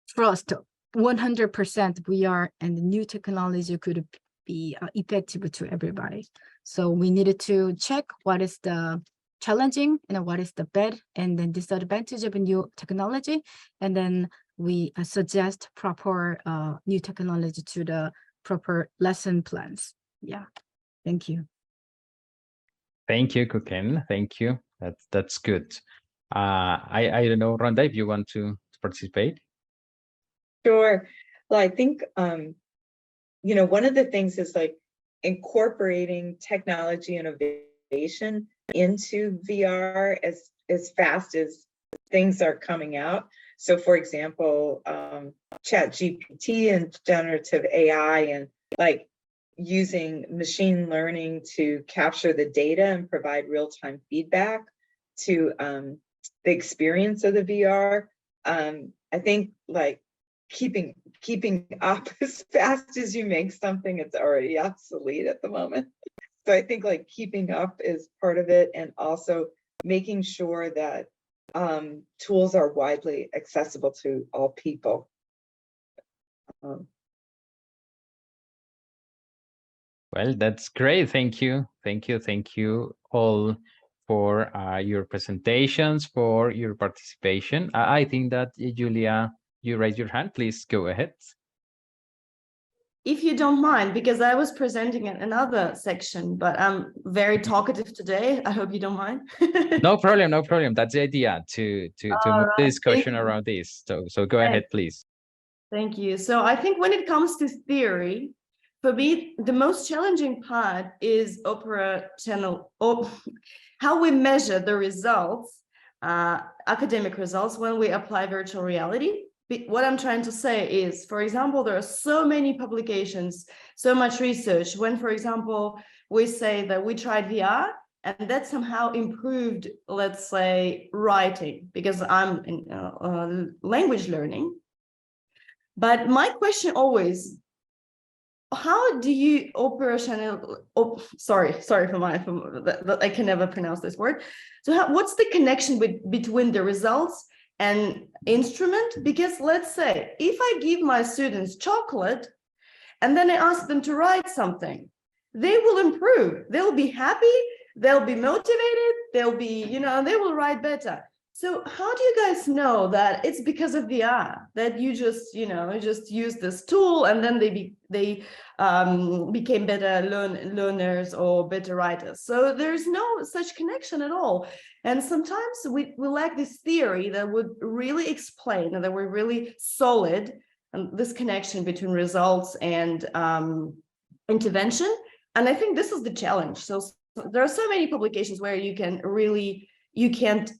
trust 100% VR and the new technology could be effective to everybody. So we needed to check what is the challenging and what is the bad and then disadvantage of a new technology, and then we suggest proper new technology to the proper lesson plans. Yeah, thank you. Thank you, Kuken. Thank you. That's good. I don't know, Rhonda, if you want to participate. Sure. Well, I think one of the things is like incorporating technology innovation into VR as fast as things are coming out. So for example, ChatGPT and generative AI, and like using machine learning to capture the data and provide real-time feedback to the experience of the VR. I think like keeping up as fast as you make something, it's already obsolete at the moment. So I think like keeping up is part of it, and also making sure that tools are widely accessible to all people. Well, that's great. Thank you. Thank you all for your presentations, for your participation. I think that Julia, you raised your hand. Please go ahead. if you don't mind, because I was presenting in another section, but I'm very talkative today. I hope you don't mind. No problem, no problem. That's the idea, to move the discussion around this. So go ahead, please. Thank you. So I think when it comes to theory, for me, the most challenging part is how we measure the results, academic results, when we apply virtual reality. What I'm trying to say is, for example, there are so many publications, so much research. When, for example, we say that we tried VR and that somehow improved, let's say, writing, because I'm in language learning. But my question always, how do you sorry for I can never pronounce this word. So what's the connection between the results and instrument? Because let's say if I give my students chocolate and then I ask them to write something, they will improve, they'll be happy, they'll be motivated, they'll be, they will write better. So how do you guys know that it's because of VR, that you just, just use this tool and then they became better learners or better writers? So there's no such connection at all. And sometimes we lack this theory that would really explain, and that we're really solid, and this connection between results and intervention. And I think this is the challenge. So there are so many publications where you can't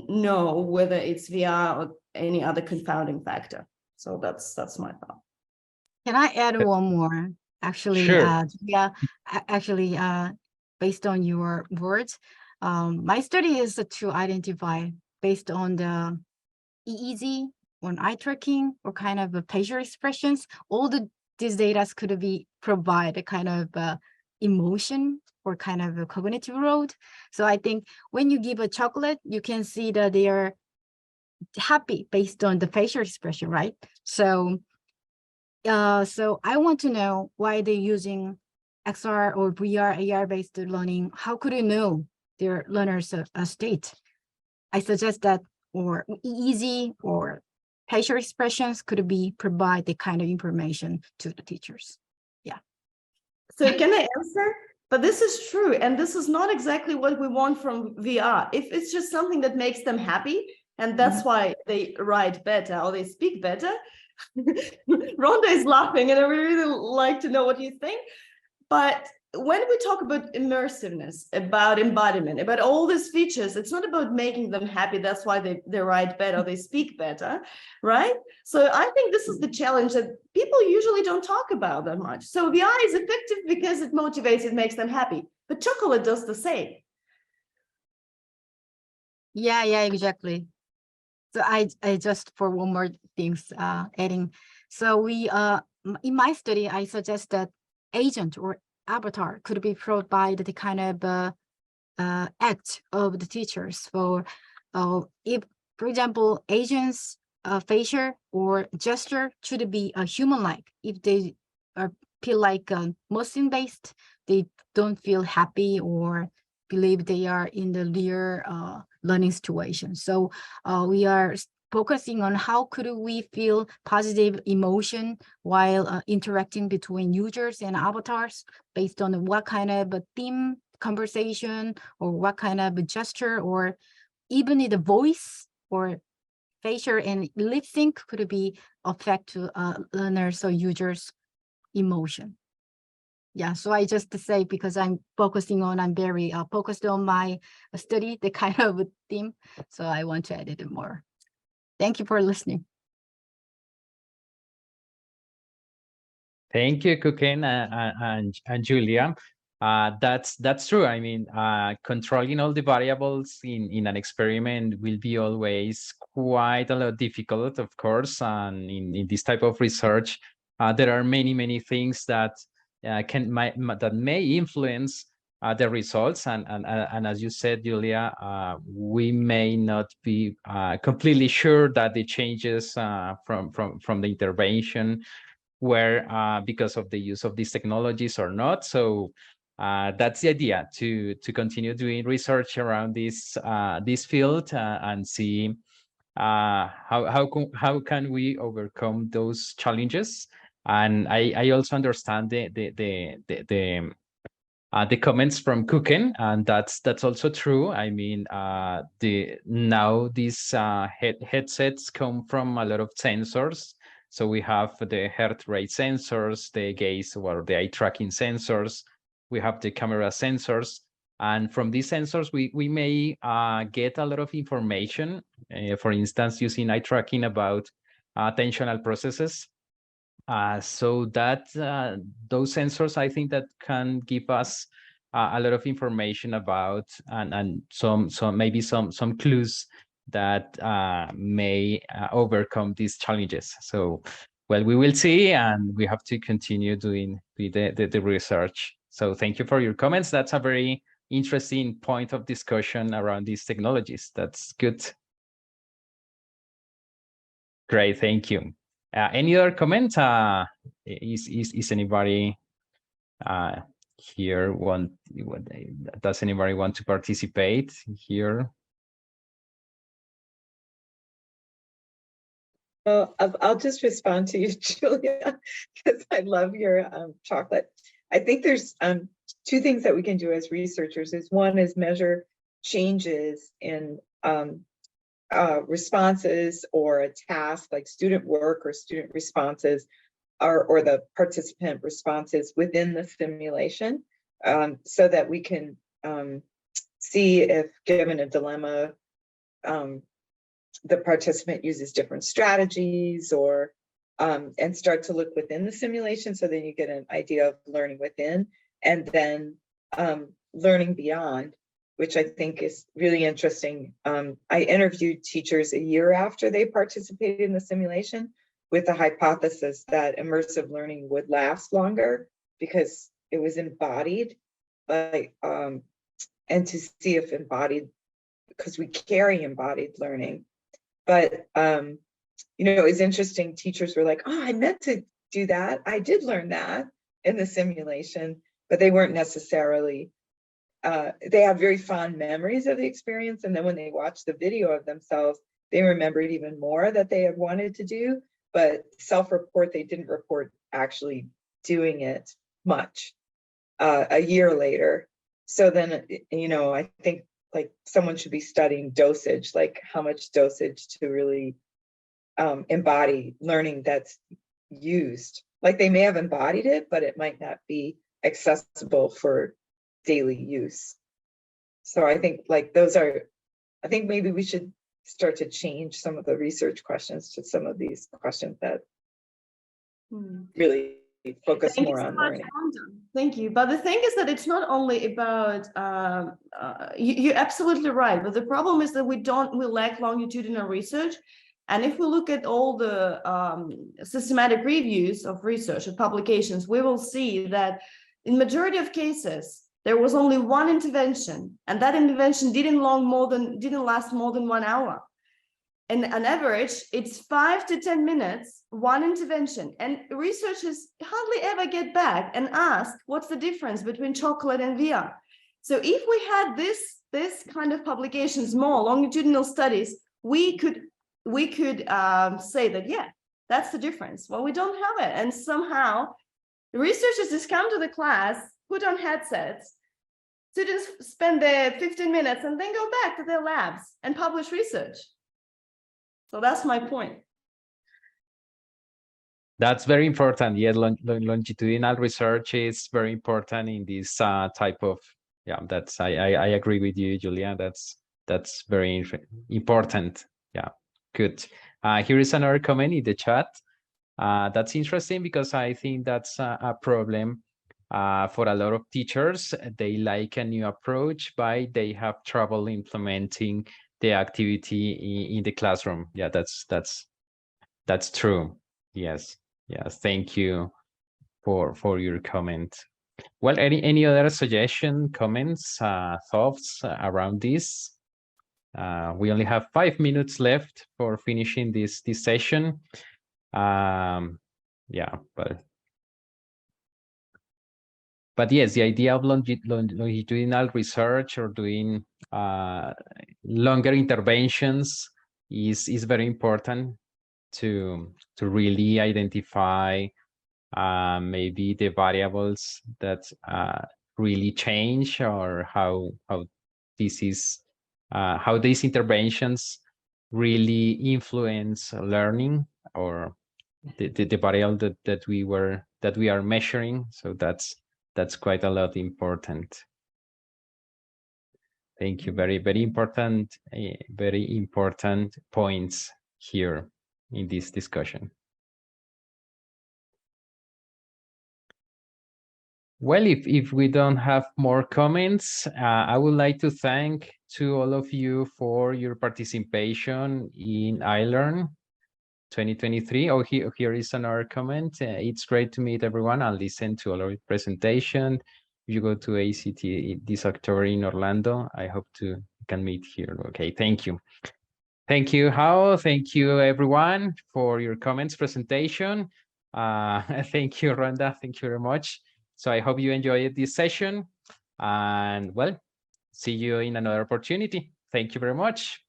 know whether it's VR or any other confounding factor. So that's my thought. Can I add one more? Actually, sure. Based on your words, my study is to identify based on the EEG or eye tracking or kind of facial expressions. All these data could be provide a kind of emotion or kind of a cognitive load. So I think when you give a chocolate, you can see that they are happy based on the facial expression, right? So I want to know why they're using XR or VR, AR-based learning. How could you know their learners' state? I suggest that or easy or facial expressions could be provide the kind of information to the teachers. Yeah. So can I answer? But this is true, and this is not exactly what we want from VR. If it's just something that makes them happy, and that's why they write better or they speak better. Rhonda is laughing, and I would really like to know what you think. But when we talk about immersiveness, about embodiment, about all these features, it's not about making them happy. That's why they write better, they speak better, right? So I think this is the challenge that people usually don't talk about that much. So VR is effective because it motivates, it makes them happy. But chocolate does the same. Yeah, exactly. So I just for one more things adding. So we in my study, I suggest that agent or avatar could be provided the kind of act of the teachers. For if, for example, agents facial or gesture should be human-like. If they feel like motion-based, they don't feel happy or believe they are in the real learning situation. So we are focusing on how could we feel positive emotion while interacting between users and avatars based on what kind of a theme conversation or what kind of gesture or even the voice or facial and lip sync could be affect to learners or users emotion. Yeah, so I just say because I'm very focused on my study, the kind of theme. So I want to edit it more. Thank you for listening. Thank you, Kuken and Julia. That's true. I mean, controlling all the variables in an experiment will be always quite a lot difficult, of course. And in this type of research, there are many things that may influence the results. And as you said, Julia, we may not be completely sure that the changes from the intervention were because of the use of these technologies or not. So that's the idea, to continue doing research around this field and see how can we overcome those challenges And I also understand the comments from Kuken, and that's also true. I mean, now these headsets come from a lot of sensors. So we have the heart rate sensors, the gaze or the eye tracking sensors. We have the camera sensors, and from these sensors, we may get a lot of information. For instance, using eye tracking about attentional processes. So that those sensors, I think that can give us a lot of information about and some maybe some clues that may overcome these challenges. So, well, we will see, and we have to continue doing the research. So thank you for your comments. That's a very interesting point of discussion around these technologies. That's good. Great, thank you. Any other comment? Is anybody here does anybody want to participate here? Well, I'll just respond to you, Julia, because I love your chocolate. I think there's two things that we can do as researchers. One is measure changes in responses or a task like student work or student responses or the participant responses within the simulation, so that we can see if, given a dilemma, the participant uses different strategies or and start to look within the simulation, so then you get an idea of learning within, and then learning beyond, which I think is really interesting. I interviewed teachers a year after they participated in the simulation with the hypothesis that immersive learning would last longer because it was embodied, like, and to see if embodied, because we carry embodied learning. But, you know, it's interesting, teachers were like, oh, I meant to do that. I did learn that in the simulation, but they weren't necessarily, they had very fond memories of the experience. And then when they watched the video of themselves, they remembered even more that they had wanted to do, but self-report, they didn't report actually doing it much a year later. So then, you know, I think like someone should be studying dosage, like how much dosage to really embody learning that's used. Like they may have embodied it, but it might not be accessible for daily use. So I think like those are, I think maybe we should start to change some of the research questions to some of these questions that really focus more on learning. Thank you. But the thing is that it's not only about, you're absolutely right. But the problem is that we lack longitudinal research. And if we look at all the systematic reviews of research and publications, we will see that in majority of cases, there was only one intervention, and that intervention didn't last more than 1 hour. And on average, it's 5 to 10 minutes, one intervention. And researchers hardly ever get back and ask, what's the difference between chocolate and VR? So if we had this kind of publications, more longitudinal studies, we could say that, yeah, that's the difference. Well, we don't have it. And somehow the researchers just come to the class, put on headsets, students spend their 15 minutes and then go back to their labs and publish research. So that's my point. That's very important. Yeah, longitudinal research is very important in this type of, yeah, that's, I agree with you, Julia. That's very important. Yeah, good. Here is another comment in the chat. That's interesting because I think that's a problem for a lot of teachers. They like a new approach, but they have trouble implementing the activity in the classroom. Yeah, that's true. Yes. Thank you for your comment. Well, any other suggestion, comments, thoughts around this? We only have 5 minutes left for finishing this session. Yeah, but yes, the idea of longitudinal research or doing longer interventions is very important to really identify maybe the variables that really change, or how this is how these interventions really influence learning, or the variable that we are measuring. So that's quite a lot important. Thank you. Very important points here in this discussion. Well, if we don't have more comments, I would like to thank to all of you for your participation in iLRN 2023. Oh, here is another comment. It's great to meet everyone and listen to all our presentation. If you go to ACT this October in Orlando, I hope to can meet here. Okay, thank you. Thank you, Hao. Thank you, everyone, for your comments presentation. Thank you, Rhonda. Thank you very much. So I hope you enjoyed this session, and well, see you in another opportunity. Thank you very much.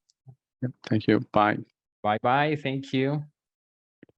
Thank you. Bye. Bye-bye. Thank you.